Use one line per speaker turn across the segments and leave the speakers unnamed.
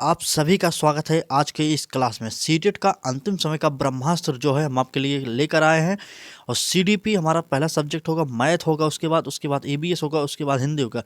आप सभी का स्वागत है आज के इस क्लास में। सीटेट का अंतिम समय का ब्रह्मास्त्र जो है हम आपके लिए लेकर आए हैं। और सीडीपी हमारा पहला सब्जेक्ट होगा, मैथ होगा, उसके बाद ईबीएस होगा, उसके बाद हिंदी होगा।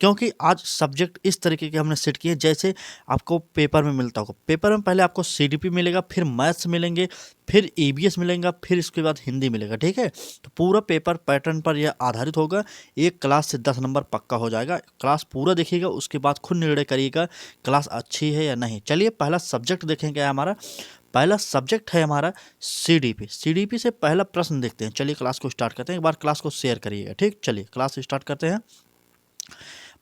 क्योंकि आज सब्जेक्ट इस तरीके के हमने सेट किए जैसे आपको पेपर में मिलता होगा। पेपर में पहले आपको सीडीपी मिलेगा, फिर मैथ्स मिलेंगे, फिर ईबीएस मिलेगा, फिर इसके बाद हिंदी मिलेगा। ठीक है, तो पूरा पेपर पैटर्न पर यह आधारित होगा। एक क्लास से 10 नंबर पक्का हो जाएगा। क्लास पूरा देखिएगा, उसके बाद खुद निर्णय करिएगा क्लास अच्छी है या नहीं। चलिए पहला सब्जेक्ट देखें क्या है हमारा। पहला सब्जेक्ट है हमारा सीडीपी। सीडीपी से पहला प्रश्न देखते हैं। चलिए क्लास को स्टार्ट करते हैं। एक बार क्लास को शेयर करिएगा। ठीक, चलिए क्लास स्टार्ट करते हैं।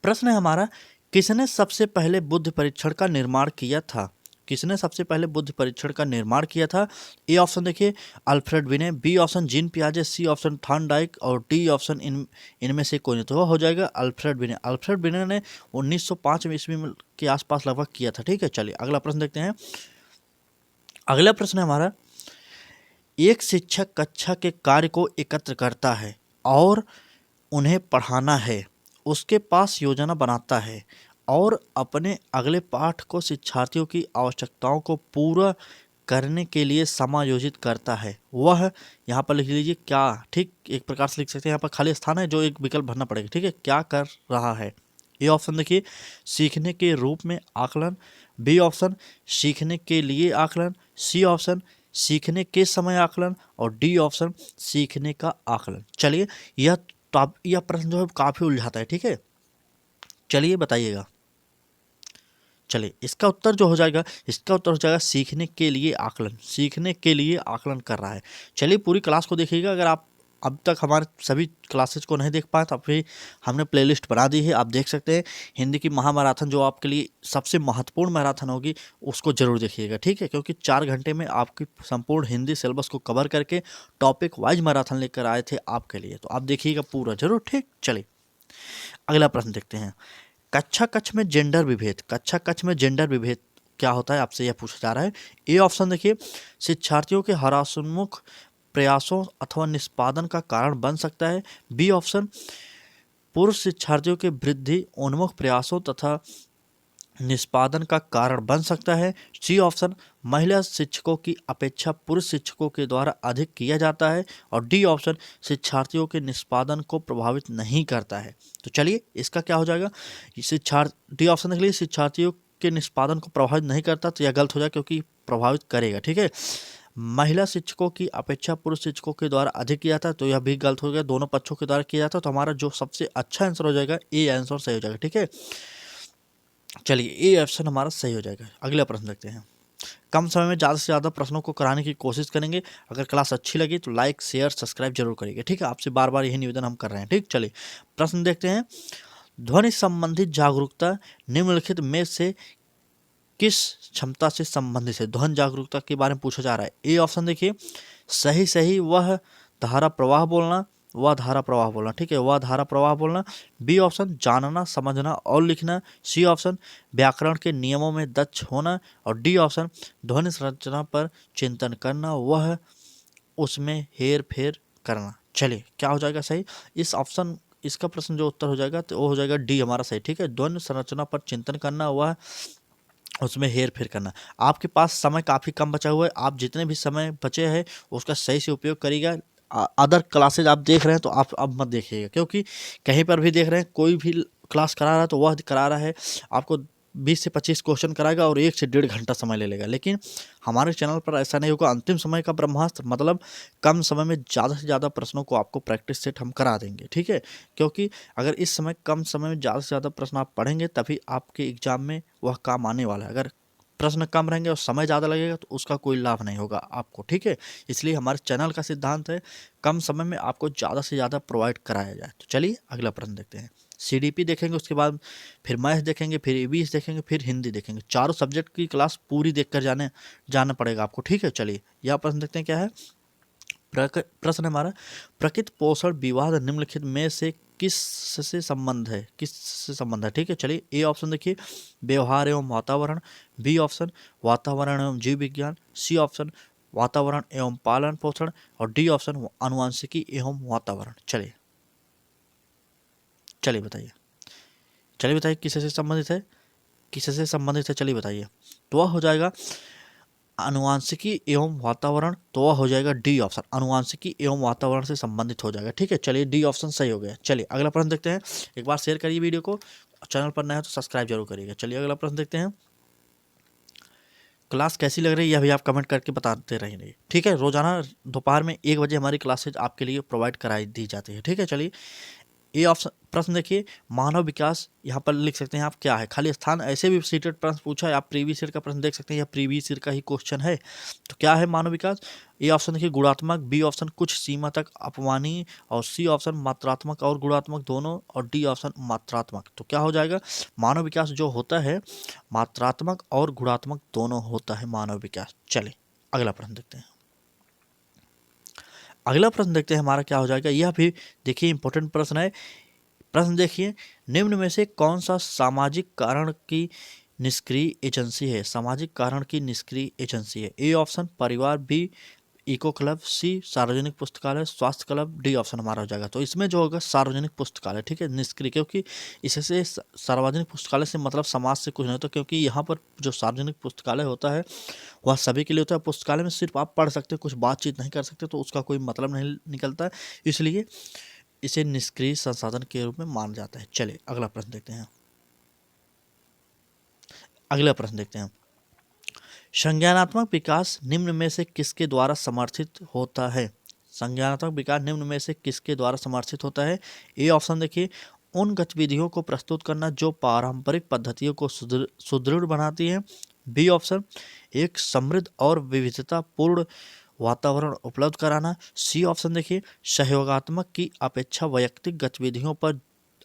प्रश्न है हमारा, किसने सबसे पहले बुद्धि परीक्षण का निर्माण किया था? किसने सबसे पहले बुद्धि परीक्षण का निर्माण किया था? ए ऑप्शन देखिए अल्फ्रेड विने, B option gene पियाजे, C option Thorndike और डी ऑप्शन इनमें से कोई नहीं। तो हो जाएगा अल्फ्रेड विने। अल्फ्रेड विने ने 1905 ईस्वी के आसपास लगभग किया था। ठीक है, चलिए अगला प्रश्न देखते हैं। अगला प्रश्न है हमारा, एक शिक्षक कक्षा के कार्य को एकत्र करता है और उन्हें पढ़ाना है। उसके पास योजना बनाता है और अपने अगले पाठ को शिक्षार्थियों की आवश्यकताओं को पूरा करने के लिए समायोजित करता है। वह यहाँ पर लिख लीजिए क्या। ठीक, एक प्रकार से लिख सकते हैं। यहाँ पर खाली स्थान है जो एक विकल्प भरना पड़ेगा। ठीक है, क्या कर रहा है। ए ऑप्शन देखिए सीखने के रूप में आकलन, बी ऑप्शन सीखने के लिए आकलन, सी ऑप्शन सीखने के समय आकलन और डी ऑप्शन सीखने का आकलन। चलिए यह प्रश्न जो है काफी उलझाता है। ठीक है, चलिए बताइएगा। चलिए इसका उत्तर जो हो जाएगा, इसका उत्तर हो जाएगा सीखने के लिए आकलन। सीखने के लिए आकलन कर रहा है। चलिए पूरी क्लास को देखिएगा। अगर आप अब तक हमारे सभी क्लासेस को नहीं देख पाए तो फिर हमने प्लेलिस्ट बना दी है, आप देख सकते हैं। हिंदी की महामैराथन जो आपके लिए सबसे महत्वपूर्ण मैराथन होगी उसको जरूर देखिएगा। ठीक है, क्योंकि 4 घंटे में आपकी संपूर्ण हिंदी सिलेबस को कवर करके टॉपिक वाइज मैराथन लेकर आए थे आपके लिए। तो आप देखिएगा पूरा जरूर। ठीक, चलिए अगला प्रश्न देखते हैं। कक्षा कक्ष में जेंडर विभेद। कक्षा कक्ष में जेंडर विभेद क्या होता है, आपसे यह पूछा जा रहा है। ए ऑप्शन देखिए शिक्षार्थियों के हरासोन्मुख प्रयासों अथवा निष्पादन का कारण बन सकता है। बी ऑप्शन पुरुष शिक्षार्थियों के वृद्धि उन्मुख प्रयासों तथा निष्पादन का कारण बन सकता है। सी ऑप्शन महिला शिक्षकों की अपेक्षा पुरुष शिक्षकों के द्वारा अधिक किया जाता है और डी ऑप्शन शिक्षार्थियों के निष्पादन को प्रभावित नहीं करता है। तो चलिए इसका क्या हो जाएगा। डी ऑप्शन के लिए शिक्षार्थियों के निष्पादन को प्रभावित नहीं करता, तो यह गलत हो जाएगा क्योंकि प्रभावित करेगा। ठीक है, महिला शिक्षकों की अपेक्षा पुरुष शिक्षकों के द्वारा अधिक किया जाता है, तो यह भी गलत हो गया। दोनों पक्षों के द्वारा किया जाता है, तो हमारा जो सबसे अच्छा आंसर हो जाएगा ए आंसर सही हो जाएगा। ठीक है, चलिए ए ऑप्शन हमारा सही हो जाएगा। अगला प्रश्न देखते हैं। कम समय में ज़्यादा से ज़्यादा प्रश्नों को कराने की कोशिश करेंगे। अगर क्लास अच्छी लगी तो लाइक शेयर सब्सक्राइब जरूर करिएगा। ठीक है, आपसे बार बार यही निवेदन हम कर रहे हैं। ठीक, चलिए प्रश्न देखते हैं। ध्वनि संबंधित जागरूकता निम्नलिखित में से किस क्षमता से संबंधित है? ध्वनि जागरूकता के बारे में पूछा जा रहा है। ए ऑप्शन देखिए सही सही वह धारा प्रवाह बोलना, वह धारा प्रवाह बोलना। ठीक है, वह धारा प्रवाह बोलना। बी ऑप्शन जानना समझना और लिखना। सी ऑप्शन व्याकरण के नियमों में दक्ष होना और डी ऑप्शन ध्वनि संरचना पर चिंतन करना, वह उसमें हेर फेर करना। चलिए क्या हो जाएगा सही इस ऑप्शन, इसका प्रश्न जो उत्तर हो जाएगा तो वो हो जाएगा डी हमारा सही। ठीक है, ध्वनि संरचना पर चिंतन करना, वह उसमें हेर फेर करना। आपके पास समय काफ़ी कम बचा हुआ है। आप जितने भी समय बचे हैं उसका सही से उपयोग करिएगा। अदर क्लासेज आप देख रहे हैं तो आप अब मत देखिएगा, क्योंकि कहीं पर भी देख रहे हैं कोई भी क्लास करा रहा है तो वह करा रहा है आपको 20 से 25 क्वेश्चन कराएगा और 1 से 1.5 घंटा समय ले लेगा। लेकिन हमारे चैनल पर ऐसा नहीं होगा। अंतिम समय का ब्रह्मास्त्र मतलब कम समय में ज़्यादा से ज़्यादा प्रश्नों को आपको प्रैक्टिस सेट हम करा देंगे। ठीक है, क्योंकि अगर इस समय कम समय में ज़्यादा से ज़्यादा प्रश्न आप पढ़ेंगे तभी आपके एग्जाम में वह काम आने वाला है। अगर प्रश्न कम रहेंगे और समय ज़्यादा लगेगा तो उसका कोई लाभ नहीं होगा आपको। ठीक है, इसलिए हमारे चैनल का सिद्धांत है कम समय में आपको ज़्यादा से ज़्यादा प्रोवाइड कराया जाए। तो चलिए अगला प्रश्न देखते हैं। सीडीपी देखेंगे, उसके बाद फिर मैथ देखेंगे, फिर ईवीएस देखेंगे, फिर हिंदी देखेंगे। चारों सब्जेक्ट की क्लास पूरी देखकर जाना पड़ेगा आपको। ठीक है, चलिए यह प्रश्न देखते हैं क्या है। प्रश्न हमारा प्रकृति पोषण विवाद निम्नलिखित में से किस से संबंध है, किस से संबंध है। ठीक है, चलिए ए ऑप्शन देखिए व्यवहार एवं वातावरण, बी ऑप्शन वातावरण एवं जीव विज्ञान, सी ऑप्शन वातावरण एवं पालन पोषण और डी ऑप्शन आनुवंशिकी एवं वातावरण। चलिए चलिए बताइए, चलिए बताइए किस से संबंधित है। किससे संबंधित है, चलिए बताइए। तो वह हो जाएगा आनुवांशिकी एवं वातावरण, तो वह हो जाएगा डी ऑप्शन, आनुवांशिकी एवं वातावरण से संबंधित हो जाएगा। ठीक है, चलिए डी ऑप्शन सही हो गया। चलिए अगला प्रश्न देखते हैं। एक बार शेयर करिए वीडियो को, चैनल पर नया है तो सब्सक्राइब जरूर करिएगा। चलिए अगला प्रश्न देखते हैं। क्लास कैसी लग रही है यह भी आप कमेंट करके बताते रहेंगे। ठीक है, रोजाना दोपहर में 1 बजे हमारी क्लासेज आपके लिए प्रोवाइड कराई दी जाती है। ठीक है, चलिए ये ऑप्शन प्रश्न देखिए, मानव विकास यहाँ पर लिख सकते हैं आप क्या है, खाली स्थान। ऐसे भी सीटेड प्रश्न पूछा है, आप प्रीवियस ईयर का प्रश्न देख सकते हैं, या प्रीवियस ईयर का ही क्वेश्चन है। तो क्या है मानव विकास, ए ऑप्शन देखिए गुणात्मक, बी ऑप्शन कुछ सीमा तक अपमानीय, और सी ऑप्शन मात्रात्मक और गुणात्मक दोनों, और डी ऑप्शन मात्रात्मक। तो क्या हो जाएगा, मानव विकास जो होता है मात्रात्मक और गुणात्मक दोनों होता है मानव विकास। चलिए अगला प्रश्न देखते हैं। अगला प्रश्न देखते हैं हमारा क्या हो जाएगा, यह भी देखिए इंपॉर्टेंट प्रश्न है। प्रश्न देखिए, निम्न में से कौन सा सामाजिक कारण की निष्क्रिय एजेंसी है, सामाजिक कारण की निष्क्रिय एजेंसी है। ए ऑप्शन परिवार, बी इको क्लब, सी सार्वजनिक पुस्तकालय, स्वास्थ्य क्लब, डी ऑप्शन हमारा हो जाएगा। तो इसमें जो होगा सार्वजनिक पुस्तकालय। ठीक है, निष्क्रिय, क्योंकि इससे सार्वजनिक पुस्तकालय से मतलब समाज से कुछ नहीं होता, क्योंकि यहाँ पर जो सार्वजनिक पुस्तकालय होता है वह सभी के लिए होता है। पुस्तकालय में सिर्फ आप पढ़ सकते हो, कुछ बातचीत नहीं कर सकते, तो उसका कोई मतलब नहीं निकलता है, इसलिए इसे निष्क्रिय संसाधन के रूप में माना जाता है। चलिए अगला प्रश्न देखते हैं। अगला प्रश्न देखते हैं, संज्ञानात्मक विकास निम्न में से किसके द्वारा समर्थित होता है, संज्ञानात्मक विकास निम्न में से किसके द्वारा समर्थित होता है। ए ऑप्शन देखिए, उन गतिविधियों को प्रस्तुत करना जो पारंपरिक पद्धतियों को सुदृढ़ बनाती है। बी ऑप्शन, एक समृद्ध और विविधतापूर्ण वातावरण उपलब्ध कराना। सी ऑप्शन देखिए, सहयोगात्मक की अपेक्षा वैयक्तिक गतिविधियों पर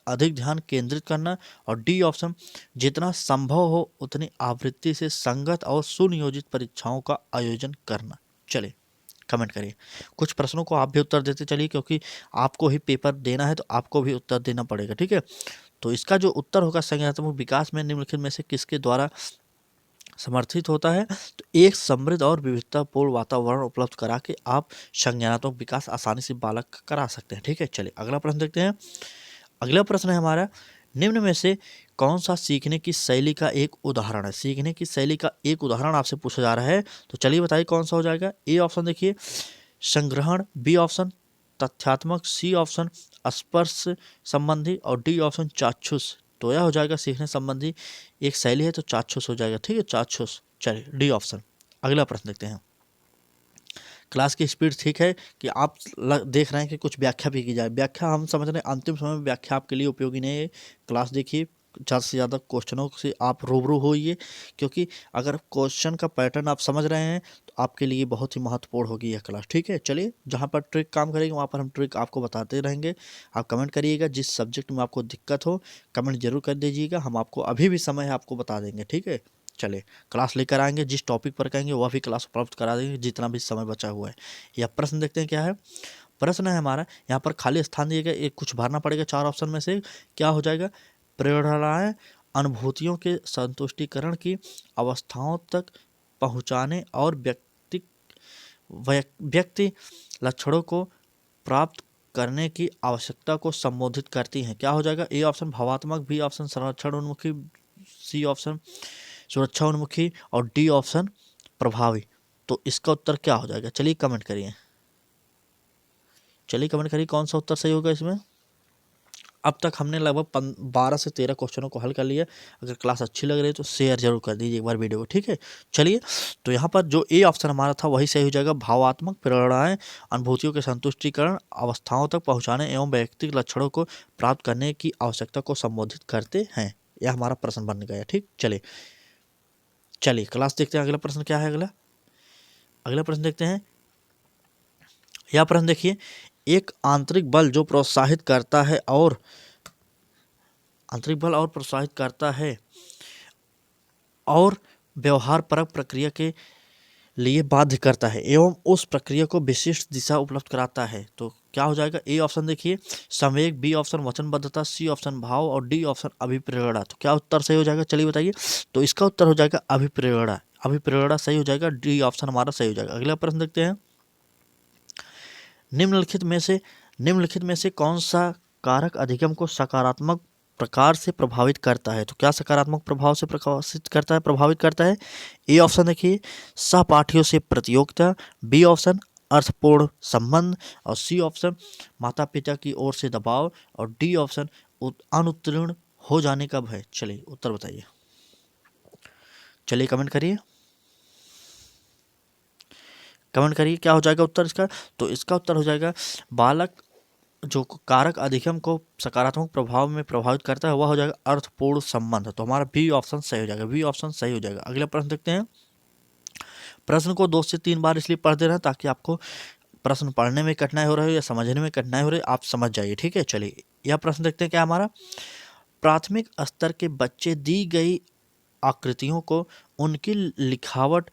अधिक ध्यान केंद्रित करना। और डी ऑप्शन, जितना संभव हो उतनी आवृत्ति से संगत और सुनियोजित परीक्षाओं का आयोजन करना। चलिए कमेंट करिए, कुछ प्रश्नों को आप भी उत्तर देते चलिए, क्योंकि आपको ही पेपर देना है तो आपको भी उत्तर देना पड़ेगा। ठीक है, तो इसका जो उत्तर होगा संज्ञानात्मक विकास में निम्नलिखित में से किसके द्वारा समर्थित होता है, तो एक समृद्ध और विविधतापूर्ण वातावरण उपलब्ध करा के आप संज्ञानात्मक विकास आसानी से बालक का करा सकते हैं। ठीक है, चलिए अगला प्रश्न देखते हैं। अगला प्रश्न है हमारा, निम्न में से कौन सा सीखने की शैली का एक उदाहरण है, सीखने की शैली का एक उदाहरण आपसे पूछा जा रहा है। तो चलिए बताइए कौन सा हो जाएगा। ए ऑप्शन देखिए संग्रहण, बी ऑप्शन तथ्यात्मक, सी ऑप्शन स्पर्श संबंधी, और डी ऑप्शन चाक्षुष। तो यह हो जाएगा सीखने संबंधी एक शैली है, तो चाक्षुष हो जाएगा। ठीक है, चाक्षुष। चलिए डी ऑप्शन। अगला प्रश्न देखते हैं। क्लास की स्पीड ठीक है कि आप देख रहे हैं कि कुछ व्याख्या भी की जाए, व्याख्या हम समझ रहे हैं अंतिम समय में व्याख्या आपके लिए उपयोगी नहीं है। क्लास देखिए, ज़्यादा से ज़्यादा क्वेश्चनों से आप रूबरू होइए, क्योंकि अगर क्वेश्चन का पैटर्न आप समझ रहे हैं तो आपके लिए बहुत ही महत्वपूर्ण होगी यह क्लास। ठीक है, चलिए जहाँ पर ट्रिक काम करेगी वहाँ पर हम ट्रिक आपको बताते रहेंगे। आप कमेंट करिएगा, जिस सब्जेक्ट में आपको दिक्कत हो कमेंट जरूर कर दीजिएगा, हम आपको अभी भी समय है आपको बता देंगे। ठीक है, चलिए क्लास लेकर आएंगे, जिस टॉपिक पर कहेंगे वह भी क्लास उपलब्ध करा देंगे जितना भी समय बचा हुआ है। यह प्रश्न देखते हैं क्या है। प्रश्न है हमारा, यहाँ पर खाली स्थान दिएगा, एक कुछ भरना पड़ेगा 4 ऑप्शन में से। क्या हो जाएगा, प्रेरणाएं अनुभूतियों के संतुष्टिकरण की अवस्थाओं तक पहुँचाने और व्यक्ति लक्षणों को प्राप्त करने की आवश्यकता को संबोधित करती हैं। क्या हो जाएगा, ए ऑप्शन भावात्मक, बी ऑप्शन संरक्षण उन्मुखी, सी ऑप्शन सुरक्षा उन्मुखी, और डी ऑप्शन प्रभावी। तो इसका उत्तर क्या हो जाएगा, चलिए कमेंट करिए, चलिए कमेंट करिए कौन सा उत्तर सही होगा इसमें। अब तक हमने लगभग 12 से 13 क्वेश्चनों को हल कर लिया। अगर क्लास अच्छी लग रही है तो शेयर जरूर कर दीजिए एक बार वीडियो को। ठीक है, चलिए तो यहाँ पर जो ए ऑप्शन हमारा था वही सही हो जाएगा, भावात्मक प्रेरणाएं अनुभूतियों के संतुष्टिकरण अवस्थाओं तक पहुँचाने एवं व्यक्तिगत लक्षणों को प्राप्त करने की आवश्यकता को संबोधित करते हैं। यह हमारा प्रश्न बन गया। ठीक, चलिए क्लास देखते हैं। अगला प्रश्न क्या है, अगला प्रश्न देखते हैं। यह प्रश्न देखिए, एक आंतरिक बल जो प्रोत्साहित करता है और व्यवहार परक प्रक्रिया के लिए बाध्य करता है एवं उस प्रक्रिया को विशिष्ट दिशा उपलब्ध कराता है। तो क्या हो जाएगा, ए ऑप्शन देखिए संवेग, बी ऑप्शन वचनबद्धता, सी ऑप्शन भाव, और डी ऑप्शन अभिप्रेरणा। तो क्या उत्तर सही हो जाएगा, चलिए बताइए। तो इसका उत्तर हो जाएगा अभिप्रेरणा, अभिप्रेरणा सही हो जाएगा, डी ऑप्शन हमारा सही हो जाएगा। अगला प्रश्न देखते हैं। निम्नलिखित में से कौन सा कारक अधिगम को सकारात्मक प्रकार से प्रभावित करता है। तो क्या सकारात्मक प्रभाव से प्रकाशित करता है, प्रभावित करता है? ए ऑप्शन देखिए सहपाठियों से प्रतियोगिता, बी ऑप्शन अर्थपूर्ण संबंध, और सी ऑप्शन माता पिता की ओर से दबाव, और डी ऑप्शन अनुत्तीर्ण हो जाने का भय। चलिए उत्तर बताइए, चलिए कमेंट करिए, कमेंट करिए क्या हो जाएगा उत्तर इसका। तो इसका उत्तर हो जाएगा बालक जो कारक अधिगम को सकारात्मक प्रभाव में प्रभावित करता है वह हो जाएगा अर्थपूर्ण संबंध। तो हमारा बी ऑप्शन सही हो जाएगा, बी ऑप्शन सही हो जाएगा। अगला प्रश्न देखते हैं। प्रश्न को 2 से 3 बार इसलिए पढ़ दे रहे हैं ताकि आपको प्रश्न पढ़ने में कठिनाई हो रही है या समझने में कठिनाई हो रही है, आप समझ जाइए, ठीक है। चलिए यह प्रश्न देखते हैं क्या हमारा। प्राथमिक स्तर के बच्चे दी गई आकृतियों को उनकी लिखावट,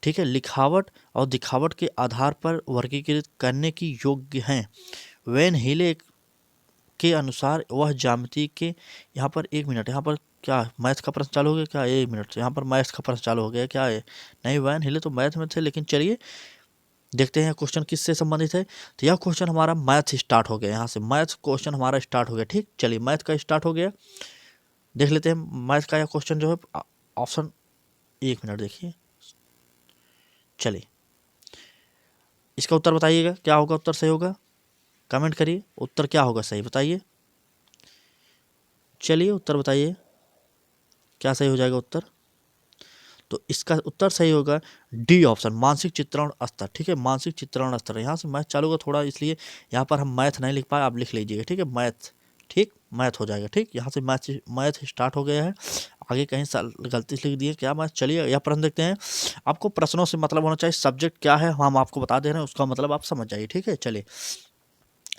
ठीक है, लिखावट और दिखावट के आधार पर वर्गीकृत करने की योग्य हैं। वेन हिले के अनुसार वह ज्यामिति के, यहाँ पर 1 मिनट, यहाँ पर क्या मैथ का प्रश्न चालू हो गया क्या? 1 मिनट, यहाँ पर मैथ का प्रश्न चालू हो गया क्या है? नहीं, वैन हिले तो मैथ में थे, लेकिन चलिए देखते हैं क्वेश्चन किससे संबंधित है। तो यह क्वेश्चन हमारा मैथ स्टार्ट हो गया, यहाँ से मैथ क्वेश्चन हमारा स्टार्ट हो गया, ठीक। चलिए मैथ का स्टार्ट हो गया, देख लेते हैं मैथ का यह क्वेश्चन जो है। ऑप्शन 1 मिनट देखिए, चलिए इसका उत्तर बताइएगा क्या होगा, उत्तर सही होगा कमेंट करिए, उत्तर क्या होगा सही बताइए। चलिए उत्तर बताइए क्या सही हो जाएगा उत्तर। तो इसका उत्तर सही होगा डी ऑप्शन मानसिक चित्रण स्तर, ठीक है, मानसिक चित्रण स्तर। यहाँ से मैथ चालू होगा थोड़ा, इसलिए यहाँ पर हम मैथ नहीं लिख पाए, आप लिख लीजिएगा, ठीक है, मैथ, ठीक, मैथ हो जाएगा, ठीक। यहाँ से मैथ स्टार्ट हो गया है, आगे कहीं गलती से लिख दिए क्या मैथ। चलिए यह प्रश्न देखते हैं। आपको प्रश्नों से मतलब होना चाहिए, सब्जेक्ट क्या है हम आपको बता दे रहे हैं, उसका मतलब आप समझ जाइए, ठीक है। चलिए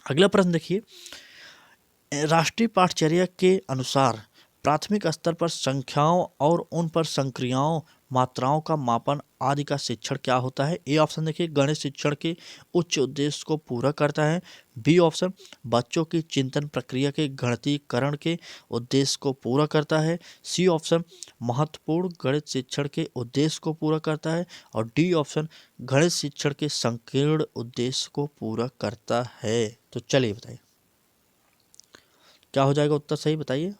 अगला प्रश्न देखिए। राष्ट्रीय पाठचर्या के अनुसार प्राथमिक स्तर पर संख्याओं और उन पर संक्रियाओं, मात्राओं का मापन आदि का शिक्षण क्या होता है? ए ऑप्शन देखिए गणित शिक्षण के उच्च उद्देश्य को पूरा करता है, बी ऑप्शन बच्चों की चिंतन प्रक्रिया के गणितीकरण के उद्देश्य को पूरा करता है, सी ऑप्शन महत्वपूर्ण गणित शिक्षण के उद्देश्य को पूरा करता है, और डी ऑप्शन गणित शिक्षण के संकीर्ण उद्देश्य को पूरा करता है। तो चलिए बताइए क्या हो जाएगा उत्तर सही बताइए।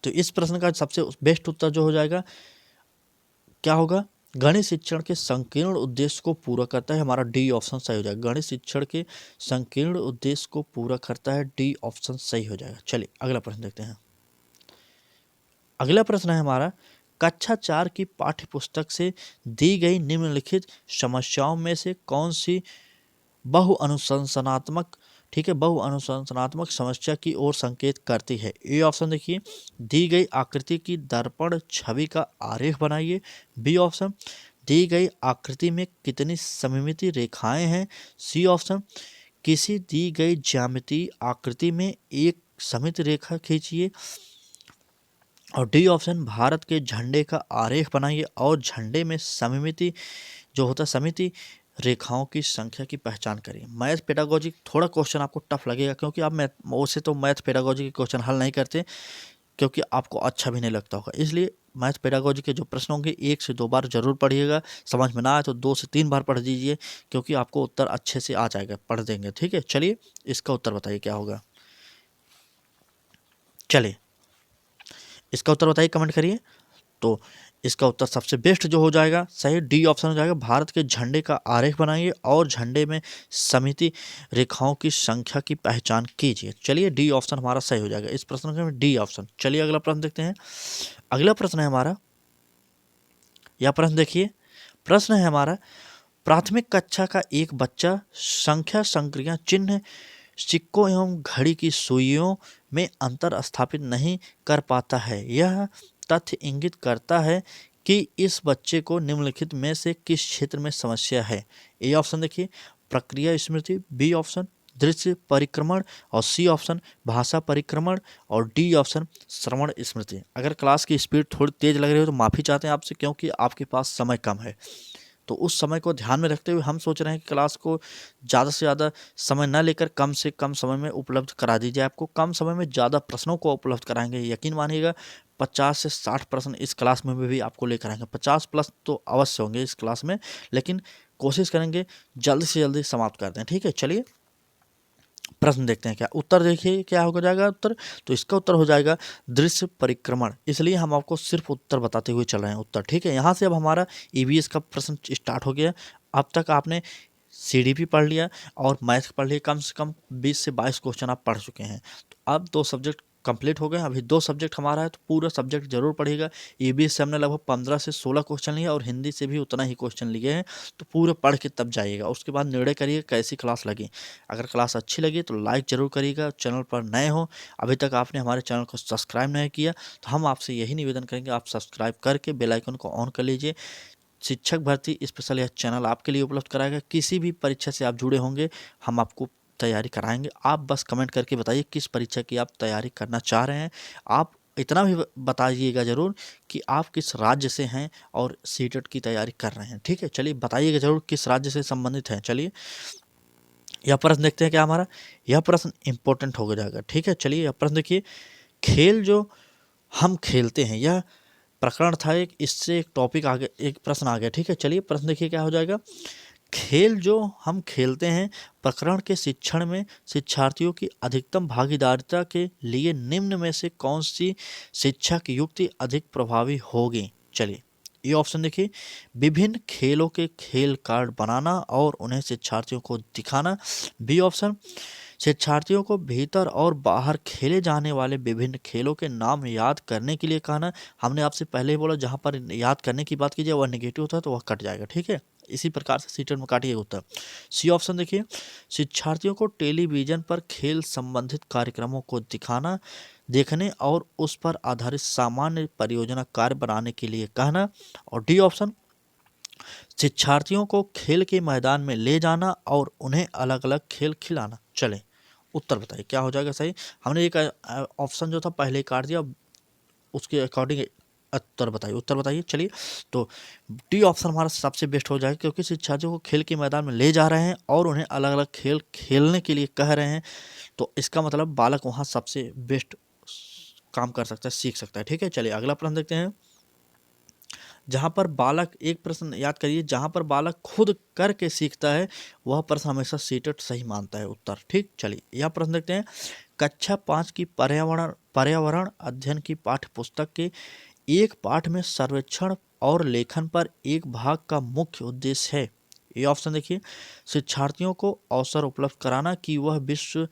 तो इस प्रश्न का सबसे बेस्ट उत्तर जो हो जाएगा क्या होगा, गणित शिक्षण के संकीर्ण उद्देश्य को पूरा करता है, हमारा डी ऑप्शन सही हो जाएगा। गणित शिक्षण के संकीर्ण उद्देश्य को पूरा करता है, डी ऑप्शन सही हो जाएगा। चलिए अगला प्रश्न देखते हैं। अगला प्रश्न है हमारा कक्षा 4 की पाठ्य पुस्तक से दी गई निम्नलिखित समस्याओं में से कौन सी बहुअनुशासनात्मक, ठीक है, बहुअनुशासनात्मक समस्या की ओर संकेत करती है? ए ऑप्शन देखिए दी गई आकृति की दर्पण छवि का आरेख बनाइए, बी ऑप्शन दी गई आकृति में कितनी सममिति रेखाएं हैं, सी ऑप्शन किसी दी गई ज्यामितीय आकृति में एक सममित रेखा खींचिए, और डी ऑप्शन भारत के झंडे का आरेख बनाइए और झंडे में सममिति जो होता है समिति रेखाओं की संख्या की पहचान करिए। मैथ पेडागोजी थोड़ा क्वेश्चन आपको टफ लगेगा, क्योंकि आप वैसे तो मैथ पेडागोजी के क्वेश्चन हल नहीं करते, क्योंकि आपको अच्छा भी नहीं लगता होगा, इसलिए मैथ पेडागोजी के जो प्रश्न होंगे 1 से 2 बार जरूर पढ़िएगा, समझ में ना आए तो 2 से 3 बार पढ़ दीजिए, क्योंकि आपको उत्तर अच्छे से आ जाएगा, पढ़ देंगे, ठीक है। चलिए इसका उत्तर बताइए क्या होगा, चलिए इसका उत्तर बताइए कमेंट करिए। तो इसका उत्तर सबसे बेस्ट जो हो जाएगा सही डी ऑप्शन हो जाएगा, भारत के झंडे का आरेख बनाइए और झंडे में समिति रेखाओं की संख्या की पहचान कीजिए। चलिए डी ऑप्शन हमारा सही हो जाएगा इस प्रश्न में, डी ऑप्शन। चलिए अगला प्रश्न देखते हैं। अगला प्रश्न है हमारा, यह प्रश्न देखिए, प्रश्न है हमारा प्राथमिक कक्षा का एक बच्चा संख्या संक्रिया चिन्ह सिक्कों एवं घड़ी की सुइयों में अंतर स्थापित नहीं कर पाता है। यह तथ्य इंगित करता है कि इस बच्चे को निम्नलिखित में से किस क्षेत्र में समस्या है? ए ऑप्शन देखिए प्रक्रिया स्मृति, बी ऑप्शन दृश्य परिक्रमण, और सी ऑप्शन भाषा परिक्रमण, और डी ऑप्शन श्रवण स्मृति। अगर क्लास की स्पीड थोड़ी तेज लग रही हो तो माफ़ी चाहते हैं आपसे, क्योंकि आपके पास समय कम है, तो उस समय को ध्यान में रखते हुए हम सोच रहे हैं कि क्लास को ज़्यादा से ज़्यादा समय न लेकर कम से कम समय में उपलब्ध करा दीजिए। आपको कम समय में ज़्यादा प्रश्नों को उपलब्ध कराएंगे, यकीन मानिएगा 50 से 60 प्रश्न इस क्लास में भी आपको लेकर आएंगे, 50 प्लस तो अवश्य होंगे इस क्लास में, लेकिन कोशिश करेंगे जल्दी से जल्दी समाप्त कर दें, ठीक है। चलिए प्रश्न देखते हैं क्या उत्तर, देखिए क्या हो जाएगा उत्तर। तो इसका उत्तर हो जाएगा दृश्य परिक्रमण। इसलिए हम आपको सिर्फ उत्तर बताते हुए चल रहे हैं उत्तर, ठीक है। यहाँ से अब हमारा ईवीएस का प्रश्न स्टार्ट हो गया। अब तक आपने सीडीपी पढ़ लिया और मैथ पढ़ लिया, कम से कम 20 से 22 क्वेश्चन आप पढ़ चुके हैं। तो अब 2 सब्जेक्ट कंप्लीट हो गए, अभी 2 सब्जेक्ट हमारा है, तो पूरा सब्जेक्ट जरूर पढ़िएगा। ईवीएस से हमने लगभग 15 से 16 क्वेश्चन लिए और हिंदी से भी उतना ही क्वेश्चन लिए हैं। तो पूरा पढ़ के तब जाइएगा, उसके बाद निर्णय करिए कैसी क्लास लगी। अगर क्लास अच्छी लगी तो लाइक ज़रूर करिएगा। चैनल पर नए हो, अभी तक आपने हमारे चैनल को सब्सक्राइब नहीं किया, तो हम आपसे यही निवेदन करेंगे आप सब्सक्राइब करके बेल आइकन को ऑन कर लीजिए। शिक्षक भर्ती स्पेशल यह चैनल आपके लिए उपलब्ध कराएगा। किसी भी परीक्षा से आप जुड़े होंगे, हम आपको तैयारी कराएंगे। आप बस कमेंट करके बताइए किस परीक्षा की आप तैयारी करना चाह रहे हैं। आप इतना भी बताइएगा ज़रूर कि आप किस राज्य से हैं और सीटेट की तैयारी कर रहे हैं, ठीक है। चलिए बताइएगा ज़रूर किस राज्य से संबंधित हैं। चलिए यह प्रश्न देखते हैं क्या हमारा, यह प्रश्न इंपॉर्टेंट हो जाएगा, ठीक है। चलिए यह प्रश्न देखिए, खेल जो हम खेलते हैं, यह प्रकरण था एक, इससे एक टॉपिक आ गया, एक प्रश्न आ गया, ठीक है। चलिए प्रश्न देखिए क्या हो जाएगा, खेल जो हम खेलते हैं प्रकरण के शिक्षण में शिक्षार्थियों की अधिकतम भागीदारिता के लिए निम्न में से कौन सी शिक्षा की युक्ति अधिक प्रभावी होगी। चलिए ये ऑप्शन देखिए, विभिन्न खेलों के खेल कार्ड बनाना और उन्हें शिक्षार्थियों को दिखाना। बी ऑप्शन, शिक्षार्थियों को भीतर और बाहर खेले जाने वाले विभिन्न खेलों के नाम याद करने के लिए कहना। हमने आपसे पहले ही बोला जहाँ पर याद करने की बात कीजिए वह नेगेटिव होता है तो वह कट जाएगा, ठीक है। इसी प्रकार से सीटेट में काटिए उत्तर। सी ऑप्शन देखिए, शिक्षार्थियों को टेलीविजन पर खेल संबंधित कार्यक्रमों को देखने और उस पर आधारित सामान्य परियोजना कार्य बनाने के लिए कहना। और डी ऑप्शन, शिक्षार्थियों को खेल के मैदान में ले जाना और उन्हें अलग अलग खेल खिलाना। चले उत्तर बताइए क्या हो जाएगा सही। हमने एक ऑप्शन जो था पहले ही काट दिया, उसके अकॉर्डिंग उत्तर बताइए, उत्तर बताइए। चलिए तो डी ऑप्शन हमारा सबसे बेस्ट हो जाएगा, क्योंकि शिक्षार्थियों को खेल के मैदान में ले जा रहे हैं और उन्हें अलग अलग खेल खेलने के लिए कह रहे हैं, तो इसका मतलब बालक वहाँ सबसे बेस्ट काम कर सकता है, सीख सकता है, ठीक है। चलिए अगला प्रश्न देखते हैं, जहाँ पर बालक, एक प्रश्न याद करिए, जहाँ पर बालक खुद करके सीखता है वह प्रश्न हमेशा सीटेट सही मानता है उत्तर, ठीक। चलिए यह प्रश्न देखते हैं, कक्षा 5 की पर्यावरण अध्ययन की पाठ्य पुस्तक के एक पाठ में सर्वेक्षण और लेखन पर एक भाग का मुख्य उद्देश्य है। ये ऑप्शन देखिए, शिक्षार्थियों को अवसर उपलब्ध कराना कि वह विश्व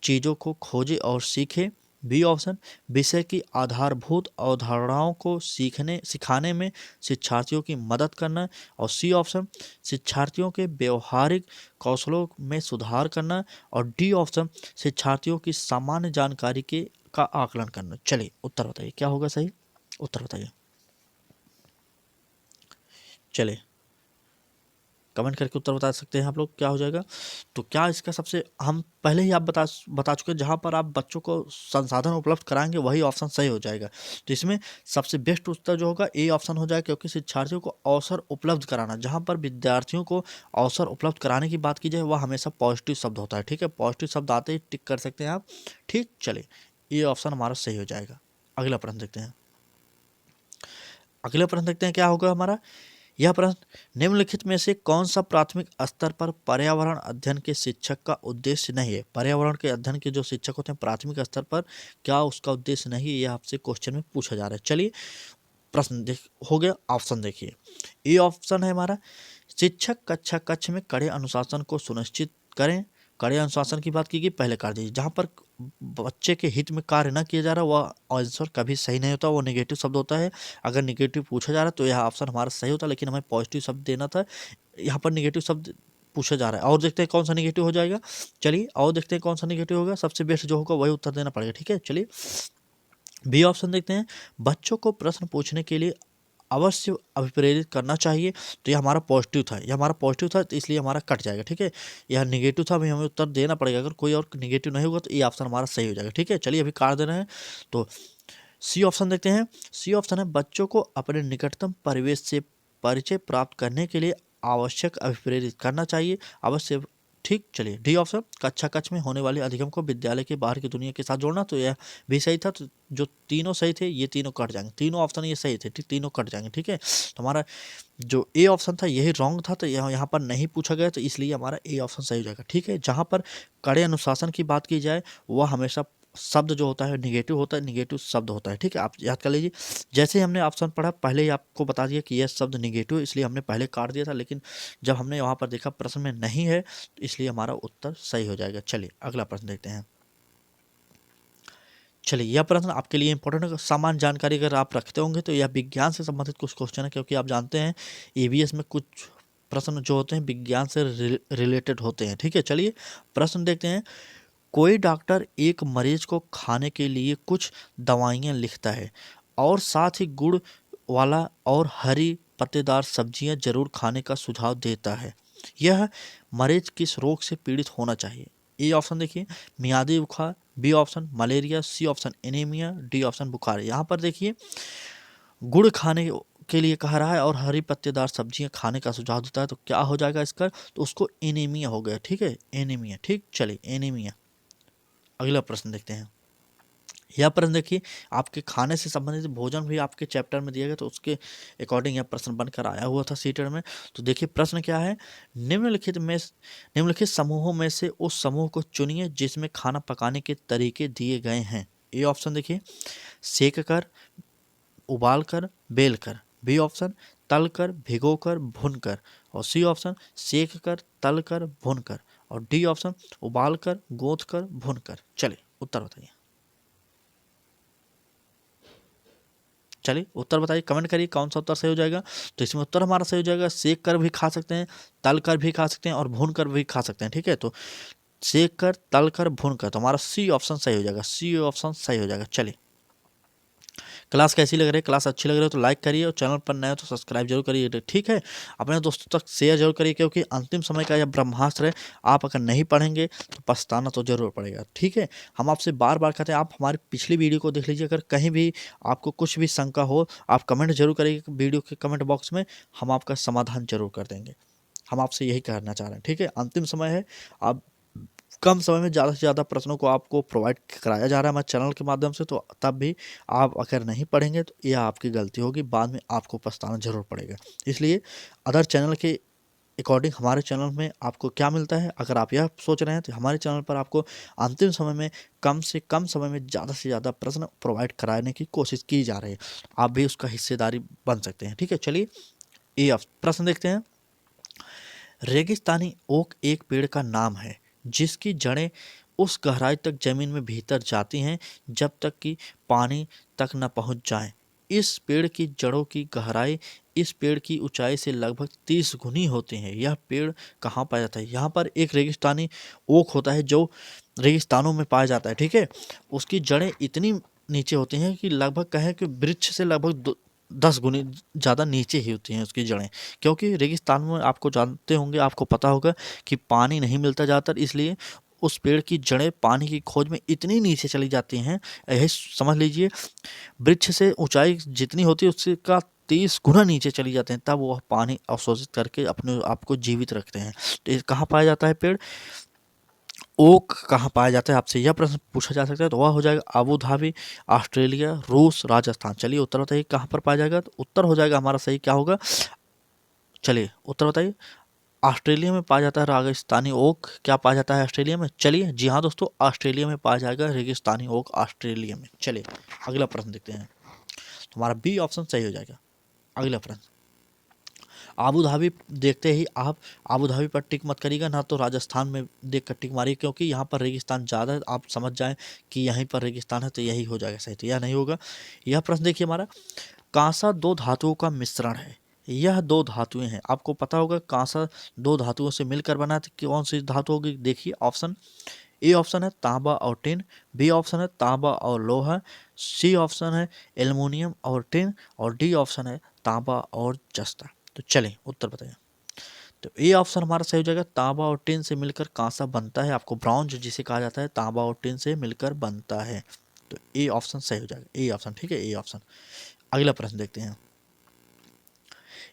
चीज़ों को खोजे और सीखे। बी ऑप्शन, विषय की आधारभूत अवधारणाओं को सिखाने में शिक्षार्थियों की मदद करना। और सी ऑप्शन, शिक्षार्थियों के व्यवहारिक कौशलों में सुधार करना। और डी ऑप्शन, शिक्षार्थियों की सामान्य जानकारी का आकलन करना। चलिए उत्तर बताइए क्या होगा सही, उत्तर बताइए। चलिए कमेंट करके उत्तर बता सकते हैं आप लोग क्या हो जाएगा। तो क्या इसका सबसे, हम पहले ही आप बता चुके हैं, जहाँ पर आप बच्चों को संसाधन उपलब्ध कराएंगे वही ऑप्शन सही हो जाएगा। तो इसमें सबसे बेस्ट उत्तर जो होगा ए ऑप्शन हो जाएगा, क्योंकि शिक्षार्थियों को अवसर उपलब्ध कराना, जहाँ पर विद्यार्थियों को अवसर उपलब्ध कराने की बात की जाए वह हमेशा पॉजिटिव शब्द होता है, ठीक है। पॉजिटिव शब्द आते ही टिक कर सकते हैं आप, ठीक। चलिए ये ऑप्शन हमारा सही हो जाएगा। अगला प्रश्न देखते हैं, अगला प्रश्न देखते हैं क्या होगा हमारा। यह प्रश्न, निम्नलिखित में से कौन सा प्राथमिक स्तर पर पर्यावरण अध्ययन के शिक्षक का उद्देश्य नहीं है। पर्यावरण के अध्ययन के जो शिक्षक होते हैं प्राथमिक स्तर पर, क्या उसका उद्देश्य नहीं है, यह आपसे क्वेश्चन में पूछा जा रहा है। चलिए प्रश्न हो गया, ऑप्शन देखिए। ये ऑप्शन है हमारा, शिक्षक कक्षा कक्ष में कड़े अनुशासन को सुनिश्चित करें। कड़े अनुशासन की बात की गई, पहले कर दीजिए। जहाँ पर बच्चे के हित में कार्य ना किया जा रहा वह आंसर कभी सही नहीं होता, वो नेगेटिव शब्द होता है। अगर नेगेटिव पूछा जा रहा है तो यह ऑप्शन हमारा सही होता, लेकिन हमें पॉजिटिव शब्द देना था, यहाँ पर नेगेटिव शब्द पूछा जा रहा है। और देखते हैं कौन सा नेगेटिव हो जाएगा। चलिए और देखते हैं कौन सा नेगेटिव होगा, सबसे बेस्ट जो होगा वही उत्तर देना पड़ेगा, ठीक है। चलिए बी ऑप्शन देखते हैं, बच्चों को प्रश्न पूछने के लिए अवश्य अभिप्रेरित करना चाहिए। तो यह हमारा पॉजिटिव था, यह हमारा पॉजिटिव था, तो इसलिए हमारा कट जाएगा, ठीक है। यह नेगेटिव था, अभी हमें उत्तर देना पड़ेगा। अगर कोई और नेगेटिव नहीं होगा तो ये ऑप्शन हमारा सही हो जाएगा, ठीक है। चलिए अभी काट दे रहे हैं, तो सी ऑप्शन देखते हैं। सी ऑप्शन है, बच्चों को अपने निकटतम परिवेश से परिचय प्राप्त करने के लिए आवश्यक अभिप्रेरित करना चाहिए। अवश्य, ठीक। चलिए डी ऑप्शन, कक्षा कक्ष में होने वाले अधिगम को विद्यालय के बाहर की दुनिया के साथ जोड़ना, तो यह भी सही था। तो जो तीनों सही थे ये तीनों कट जाएंगे, तीनों ऑप्शन ये सही थे, ठीक, तीनों कट जाएंगे। ठीक है, तो हमारा जो ए ऑप्शन था यही रॉन्ग था, तो यहाँ पर नहीं पूछा गया, तो इसलिए हमारा ए ऑप्शन सही हो जाएगा। ठीक है, जहाँ पर कड़े अनुशासन की बात की जाए वह हमेशा शब्द जो होता है निगेटिव होता है, निगेटिव शब्द होता है। ठीक है, आप याद कर लीजिए, जैसे ही हमने ऑप्शन पढ़ा पहले ही आपको बता दिया कि यह शब्द निगेटिव, इसलिए हमने पहले काट दिया था, लेकिन जब हमने वहाँ पर देखा प्रश्न में नहीं है तो इसलिए हमारा उत्तर सही हो जाएगा। चलिए अगला प्रश्न देखते हैं। चलिए यह प्रश्न आपके लिए इंपॉर्टेंट है, सामान्य जानकारी अगर आप रखते होंगे तो यह विज्ञान से संबंधित कुछ क्वेश्चन है, क्योंकि आप जानते हैं ईवीएस में कुछ प्रश्न जो होते हैं विज्ञान से रिलेटेड होते हैं। ठीक है, चलिए प्रश्न देखते हैं। कोई डॉक्टर एक मरीज को खाने के लिए कुछ दवाइयाँ लिखता है और साथ ही गुड़ वाला और हरी पत्तेदार सब्जियां जरूर खाने का सुझाव देता है। यह मरीज किस रोग से पीड़ित होना चाहिए? ए ऑप्शन देखिए मियादी बुखार, B option malaria, C option anaemia, D option बुखार। यहाँ पर देखिए गुड़ खाने के लिए कह रहा है और हरी पत्तेदार सब्जियां खाने का सुझाव देता है, तो क्या हो जाएगा इसका? तो उसको एनीमिया हो गया। ठीक है, एनीमिया। ठीक, चलिए एनीमिया। अगला प्रश्न देखते हैं। यह प्रश्न देखिए आपके खाने से संबंधित भोजन भी आपके चैप्टर में दिया गया, तो उसके अकॉर्डिंग यह प्रश्न बनकर आया हुआ था सीटेड में। तो देखिए प्रश्न क्या है, निम्नलिखित समूहों में से उस समूह को चुनिए जिसमें खाना पकाने के तरीके दिए गए हैं। ए ऑप्शन देखिए सेक कर, उबाल कर, बेल कर, बी ऑप्शन तल कर, भिगो कर, भुन कर, और सी ऑप्शन सेक कर, तल कर, भुन कर, और डी ऑप्शन उबाल कर, गोथ कर, भुन कर। चलिए उत्तर बताइए। चलिए उत्तर बताइए, कमेंट करिए कौन सा उत्तर सही हो जाएगा। तो इसमें उत्तर हमारा सही हो जाएगा सेक कर भी खा सकते हैं, तल कर भी खा सकते हैं और भून कर भी खा सकते हैं। ठीक है, तो सेक कर, तल कर, भून कर, तो हमारा सी ऑप्शन सही हो जाएगा, सी ऑप्शन सही हो जाएगा। चलिए क्लास कैसी लग रही है? क्लास अच्छी लग रही है तो लाइक करिए और चैनल पर नए हो तो सब्सक्राइब जरूर करिए। ठीक है, अपने दोस्तों तक शेयर जरूर करिए, क्योंकि अंतिम समय का यह ब्रह्मास्त्र है, आप अगर नहीं पढ़ेंगे तो पछताना तो जरूर पड़ेगा। ठीक है, हम आपसे बार बार कहते हैं आप हमारी पिछली वीडियो को देख लीजिए, अगर कहीं भी आपको कुछ भी शंका हो आप कमेंट जरूर करिए वीडियो के कमेंट बॉक्स में, हम आपका समाधान जरूर कर देंगे। हम आपसे यही कहना चाह रहे हैं। ठीक है, अंतिम समय है, आप कम समय में ज़्यादा से ज़्यादा प्रश्नों को आपको प्रोवाइड कराया जा रहा है हमारे चैनल के माध्यम से, तो तब भी आप अगर नहीं पढ़ेंगे तो यह आपकी गलती होगी, बाद में आपको पछताना जरूर पड़ेगा। इसलिए अदर चैनल के अकॉर्डिंग हमारे चैनल में आपको क्या मिलता है, अगर आप यह सोच रहे हैं तो हमारे चैनल पर आपको अंतिम समय में कम से कम समय में ज़्यादा से ज़्यादा प्रश्न प्रोवाइड कराने की कोशिश की जा रही है, आप भी उसका हिस्सेदारी बन सकते हैं। ठीक है, चलिए ये प्रश्न देखते हैं। रेगिस्तानी ओक एक पेड़ का नाम है जिसकी जड़ें उस गहराई तक जमीन में भीतर जाती हैं जब तक कि पानी तक न पहुंच जाए। इस पेड़ की जड़ों की गहराई इस पेड़ की ऊंचाई से लगभग 30 गुनी होती है। यह पेड़ कहाँ पाया जाता है? यहाँ पर एक रेगिस्तानी ओक होता है जो रेगिस्तानों में पाया जाता है। ठीक है, उसकी जड़ें इतनी नीचे होती हैं कि लगभग कहें कि वृक्ष से लगभग 10 गुनी ज़्यादा नीचे ही होती हैं उसकी जड़ें, क्योंकि रेगिस्तान में आपको जानते होंगे, आपको पता होगा कि पानी नहीं मिलता ज़्यादातर, इसलिए उस पेड़ की जड़ें पानी की खोज में इतनी नीचे चली जाती हैं, यही समझ लीजिए वृक्ष से ऊंचाई जितनी होती है उससे का 30 गुना नीचे चली जाते हैं, तब वह पानी अवशोषित करके अपने आप को जीवित रखते हैं। तो ये कहाँ पाया जाता है पेड़ ओक कहाँ पाया जाता है? आपसे यह प्रश्न पूछा जा सकता है, तो वह हो जाएगा अबू धाबी, ऑस्ट्रेलिया, रूस, राजस्थान। चलिए उत्तर बताइए कहाँ पर पाया जाएगा? तो उत्तर हो जाएगा हमारा सही क्या होगा? चलिए उत्तर बताइए। ऑस्ट्रेलिया में पाया जाता है रेगिस्तानी ओक। क्या पाया जाता है ऑस्ट्रेलिया में? चलिए जी हाँ दोस्तों, ऑस्ट्रेलिया में पाया जाएगा रेगिस्तानी ओक, ऑस्ट्रेलिया में। चलिए अगला प्रश्न देखते हैं, तो हमारा बी ऑप्शन सही हो जाएगा। अगला प्रश्न, आबू धाबी देखते ही आप आबू धाबी पर टिक मत करिएगा, ना तो राजस्थान में देख कर टिक मारिए, क्योंकि यहाँ पर रेगिस्तान ज़्यादा है, आप समझ जाएं कि यहीं पर रेगिस्तान है तो यही हो जाएगा सही, तो यह नहीं होगा। यह प्रश्न देखिए हमारा, कांसा दो धातुओं का मिश्रण है। यह दो धातुएं हैं, आपको पता होगा कांसा दो धातुओं से मिलकर बना है, तो कौन सी धातु होगी? देखिए ऑप्शन ए ऑप्शन है तांबा और टिन, बी ऑप्शन है तांबा और लोहा, सी ऑप्शन है एल्युमिनियम और टिन, और डी ऑप्शन है तांबा और जस्ता। तो चलिए उत्तर बताइए। तो ए ऑप्शन हमारा सही हो जाएगा, तांबा और टिन से मिलकर कांसा बनता है, आपको ब्रॉन्ज जिसे कहा जाता है तांबा और टिन से मिलकर बनता है, तो ए ऑप्शन सही हो जाएगा, ए ऑप्शन। ठीक है, ए ऑप्शन। अगला प्रश्न देखते हैं।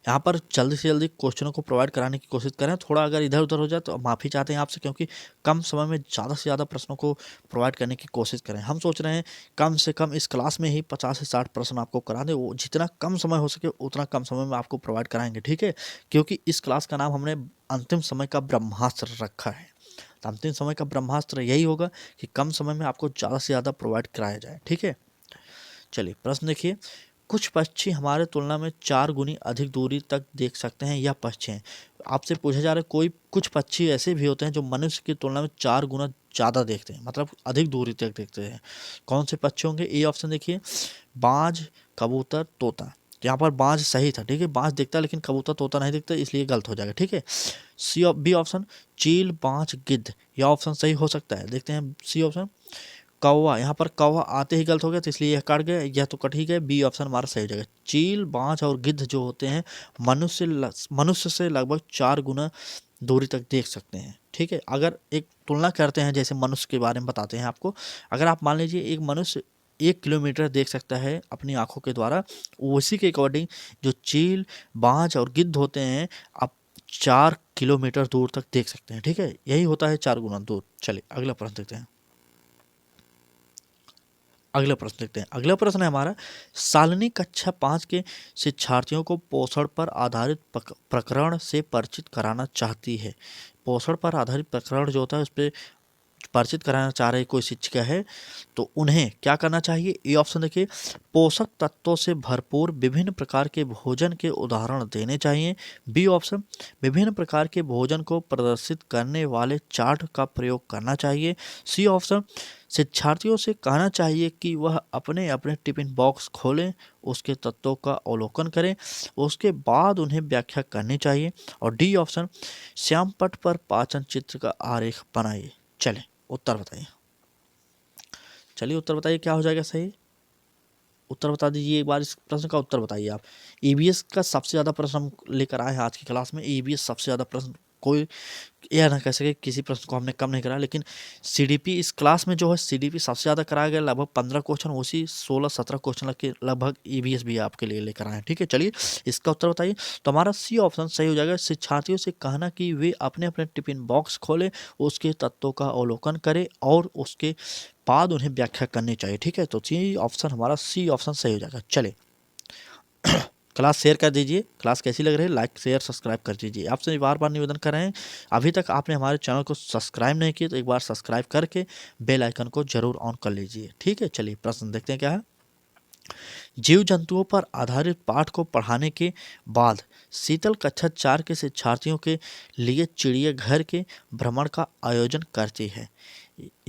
यहाँ पर जल्दी से जल्दी क्वेश्चनों को प्रोवाइड कराने की कोशिश करें। थोड़ा अगर इधर उधर हो जाए तो माफ़ी चाहते हैं आपसे, क्योंकि कम समय में ज़्यादा से ज़्यादा प्रश्नों को प्रोवाइड करने की कोशिश करें। हम सोच रहे हैं कम से कम इस क्लास में ही 50 से 60 प्रश्न आपको करा दें। वो जितना कम समय हो सके उतना कम समय में आपको प्रोवाइड कराएंगे, ठीक है। क्योंकि इस क्लास का नाम हमने अंतिम समय का ब्रह्मास्त्र रखा है। तो अंतिम समय का ब्रह्मास्त्र यही होगा कि कम समय में आपको ज़्यादा से ज़्यादा प्रोवाइड कराया जाए, ठीक है। चलिए प्रश्न देखिए, कुछ पक्षी हमारे तुलना में 4 गुनी अधिक दूरी तक देख सकते हैं, यह पक्षी हैं। आपसे पूछा जा रहा है कोई कुछ पक्षी ऐसे भी होते हैं जो मनुष्य की तुलना में 4 गुना ज़्यादा देखते हैं, मतलब अधिक दूरी तक देखते हैं। कौन से पक्षी होंगे? ए ऑप्शन देखिए, बाज, कबूतर, तोता। तो यहाँ पर बाज सही था, ठीक है, बाज दिखता है लेकिन कबूतर तोता नहीं दिखता, इसलिए गलत हो जाएगा, ठीक है। बी ऑप्शन, चील, बाज, गिद्ध, यह ऑप्शन सही हो सकता है। देखते हैं सी ऑप्शन, कौवा। यहाँ पर कौवा आते ही गलत हो गया, तो इसलिए यह कट गया, यह तो कट ही गया। बी ऑप्शन हमारा सही हो जाएगा। चील, बाज और गिद्ध जो होते हैं मनुष्य से लगभग 4 गुना दूरी तक देख सकते हैं, ठीक है। अगर एक तुलना करते हैं, जैसे मनुष्य के बारे में बताते हैं आपको, अगर आप मान लीजिए एक मनुष्य 1 किलोमीटर देख सकता है अपनी आंखों के द्वारा, उसी के अकॉर्डिंग जो चील, बाज और गिद्ध होते हैं आप 4 किलोमीटर दूर तक देख सकते हैं, ठीक है। यही होता है 4 गुना दूर। चलिए अगला प्रश्न देखते हैं। अगला प्रश्न देखते हैं। अगला प्रश्न है हमारा, शालिनी कक्षा 5 के शिक्षार्थियों को पोषण पर आधारित प्रकरण से परिचित कराना चाहती है। पोषण पर आधारित प्रकरण जो होता है उस पर परिचित कराना चाह रही कोई शिक्षिका है, तो उन्हें क्या करना चाहिए? ए ऑप्शन देखिए, पोषक तत्वों से भरपूर विभिन्न प्रकार के भोजन के उदाहरण देने चाहिए। बी ऑप्शन, विभिन्न प्रकार के भोजन को प्रदर्शित करने वाले चार्ट का प्रयोग करना चाहिए। सी ऑप्शन, शिक्षार्थियों से कहना चाहिए कि वह अपने अपने टिफिन बॉक्स खोलें, उसके तत्वों का अवलोकन करें, उसके बाद उन्हें व्याख्या करनी चाहिए। और डी ऑप्शन, श्यामपट्ट पर पाचन चित्र का आरेख बनाइए। चलें उत्तर बताइए। चलिए उत्तर बताइए, क्या हो जाएगा सही? उत्तर बता दीजिए एक बार, इस प्रश्न का उत्तर बताइए आप। ईबीएस का सबसे ज़्यादा प्रश्न हम लेकर आए हैं आज की क्लास में। ईबीएस सबसे ज़्यादा प्रश्न, कोई यह ना कह सके किसी प्रश्न को हमने कम नहीं करा, लेकिन सीडीपी इस क्लास में जो है सीडीपी सबसे ज़्यादा कराया गया, लगभग 15 क्वेश्चन, उसी 16-17 क्वेश्चन के लगभग ईबीएस भी आपके लिए लेकर आए हैं, ठीक है। चलिए इसका उत्तर बताइए। तो हमारा सी ऑप्शन सही हो जाएगा, शिक्षार्थियों से कहना कि वे अपने अपने टिफिन बॉक्स खोलें, उसके तत्वों का अवलोकन करें और उसके बाद उन्हें व्याख्या करनी चाहिए, ठीक है। तो सी ऑप्शन हमारा सी ऑप्शन सही हो जाएगा। चले क्लास शेयर कर दीजिए। क्लास कैसी लग रही है लाइक शेयर सब्सक्राइब कर दीजिए। आपसे बार बार निवेदन कर रहे हैं, अभी तक आपने हमारे चैनल को सब्सक्राइब नहीं किया तो एक बार सब्सक्राइब करके बेल आइकन को जरूर ऑन कर लीजिए, ठीक है। चलिए प्रश्न देखते हैं क्या है। जीव जंतुओं पर आधारित पाठ को पढ़ाने के बाद शीतल कक्षा 4 के शिक्षार्थियों के लिए चिड़ियाघर के भ्रमण का आयोजन करती है।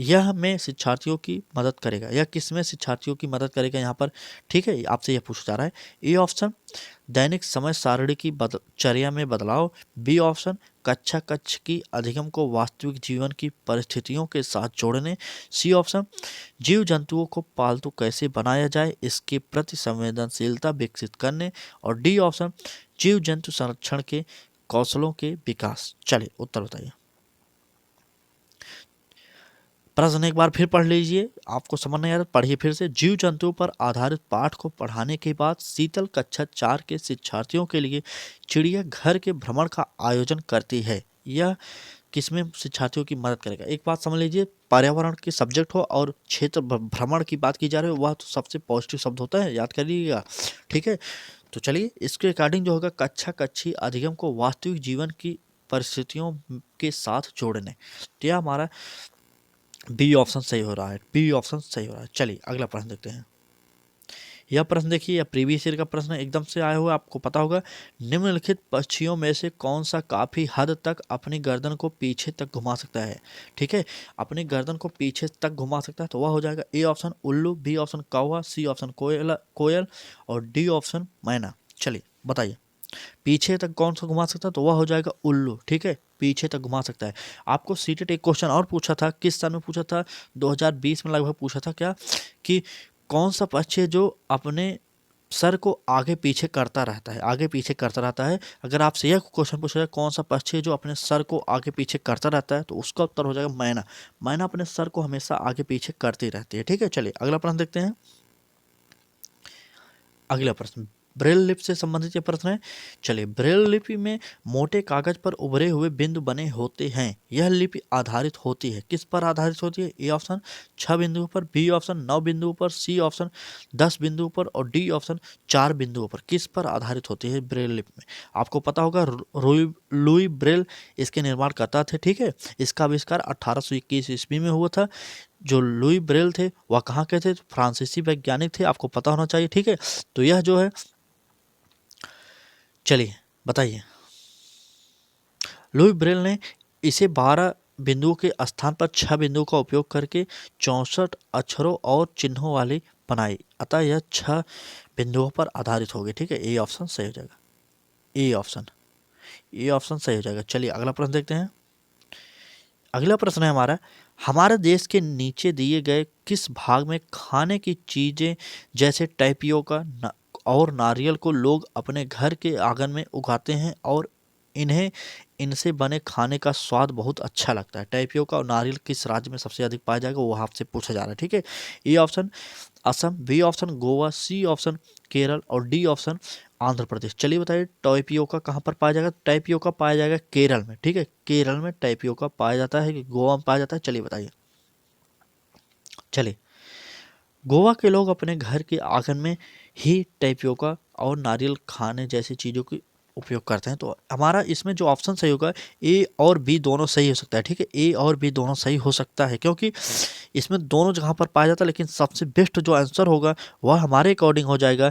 यह में शिक्षार्थियों की मदद करेगा, यह किस में शिक्षार्थियों की मदद करेगा यहाँ पर, ठीक है, आपसे यह पूछा जा रहा है। ए ऑप्शन, दैनिक समय सारणी की चर्या में बदलाव। बी ऑप्शन, कक्षा कक्ष की अधिगम को वास्तविक जीवन की परिस्थितियों के साथ जोड़ने। सी ऑप्शन, जीव जंतुओं को पालतू कैसे बनाया जाए इसके प्रति संवेदनशीलता विकसित करने। और डी ऑप्शन, जीव जंतु संरक्षण के कौशलों के विकास। चलिए उत्तर बताइए। प्रश्न एक बार फिर पढ़ लीजिए, आपको समझ नहीं आ रहा पढ़िए फिर से। जीव जंतुओं पर आधारित पाठ को पढ़ाने के बाद शीतल कक्षा 4 के शिक्षार्थियों के लिए चिड़ियाघर के भ्रमण का आयोजन करती है। यह किसमें शिक्षार्थियों की मदद करेगा? एक बात समझ लीजिए, पर्यावरण के सब्जेक्ट हो और क्षेत्र भ्रमण की बात की जा रही हो, वह तो सबसे पॉजिटिव शब्द होता है, याद कर लीजिएगा, ठीक है। तो चलिए इसके अकॉर्डिंग जो होगा, कक्षा कक्षी अधिगम को वास्तविक जीवन की परिस्थितियों के साथ जोड़ने, तो यह हमारा बी ऑप्शन सही हो रहा है। बी ऑप्शन सही हो रहा है। चलिए अगला प्रश्न देखते हैं। यह प्रश्न देखिए, यह प्रीवियस ईयर का प्रश्न एकदम से आया हुआ, आपको पता होगा। निम्नलिखित पक्षियों में से कौन सा काफी हद तक अपनी गर्दन को पीछे तक घुमा सकता है, ठीक है, अपनी गर्दन को पीछे तक घुमा सकता है, तो वह हो जाएगा ए ऑप्शन उल्लू, बी ऑप्शन कौवा, सी ऑप्शन कोयल और डी ऑप्शन मैना। चलिए बताइए, पीछे तक कौन सा घुमा सकता है? तो वह हो जाएगा उल्लू, ठीक है, पीछे तक घुमा सकता है। आपको सीटेट एक क्वेश्चन और पूछा था, किस साल में पूछा था? 2020 में लगभग पूछा था, क्या कि कौन सा पक्षी है जो अपने सर को आगे पीछे करता रहता है, आगे पीछे करता रहता है। अगर आपसे यह क्वेश्चन पूछा जाए कौन सा पक्षी है जो अपने सर को आगे पीछे करता रहता है, तो उसका उत्तर हो जाएगा मैना। मैना अपने सर को हमेशा आगे पीछे करती रहती है, ठीक है। चलिए अगला प्रश्न देखते हैं। अगला प्रश्न ब्रेल लिपि से संबंधित ये प्रश्न है। चलिए, ब्रेल लिपि में मोटे कागज पर उभरे हुए बिंदु बने होते हैं। यह लिपि आधारित होती है, किस पर आधारित होती है? ए ऑप्शन 6 बिंदुओं पर, बी ऑप्शन 9 बिंदुओं पर, सी ऑप्शन 10 बिंदुओं पर और डी ऑप्शन 4 बिंदुओं पर। किस पर आधारित होती है ब्रेल लिपि में? आपको पता होगा लुई ब्रेल इसके निर्माण करता थे, ठीक है। इसका आविष्कार 1821 ईस्वी में हुआ था। जो लुई ब्रेल थे वह कहाँ के थे? फ्रांसीसी वैज्ञानिक थे, आपको पता होना चाहिए, ठीक है। तो यह जो है, चलिए बताइए, लुई ब्रेल ने इसे 12 बिंदुओं के स्थान पर 6 बिंदुओं का उपयोग करके 64 अक्षरों और चिन्हों वाली बनाई। अतः यह 6 बिंदुओं पर आधारित होगी, ठीक है। ए ऑप्शन सही हो जाएगा। ए ऑप्शन सही हो जाएगा। चलिए अगला प्रश्न देखते हैं। अगला प्रश्न है हमारे देश के नीचे दिए गए किस भाग में खाने की चीजें जैसे टैपियोका और नारियल को लोग अपने घर के आंगन में उगाते हैं और इन्हें इनसे बने खाने का स्वाद बहुत अच्छा लगता है? टैपियोका और नारियल किस राज्य में सबसे अधिक पाया जाएगा, वो आपसे पूछा जा रहा है, ठीक है। A option Assam, B option Goa, C option Kerala और डी ऑप्शन आंध्र प्रदेश। चलिए बताइए, टैपियोका कहाँ पर पाया जाएगा? टैपियोका पाया जाएगा केरल में, ठीक है। केरल में टैपियोका पाया जाता है कि गोवा में पाया जाता है? चलिए बताइए। चलिए, गोवा के लोग अपने घर के आंगन में ही टैपियोका और नारियल खाने जैसी चीज़ों की उपयोग करते हैं। तो हमारा इसमें जो ऑप्शन सही होगा, ए और बी दोनों सही हो सकता है, ठीक है। ए और बी दोनों सही हो सकता है, क्योंकि इसमें दोनों जगह पर पाया जाता है, लेकिन सबसे बेस्ट जो आंसर होगा वह हमारे अकॉर्डिंग हो जाएगा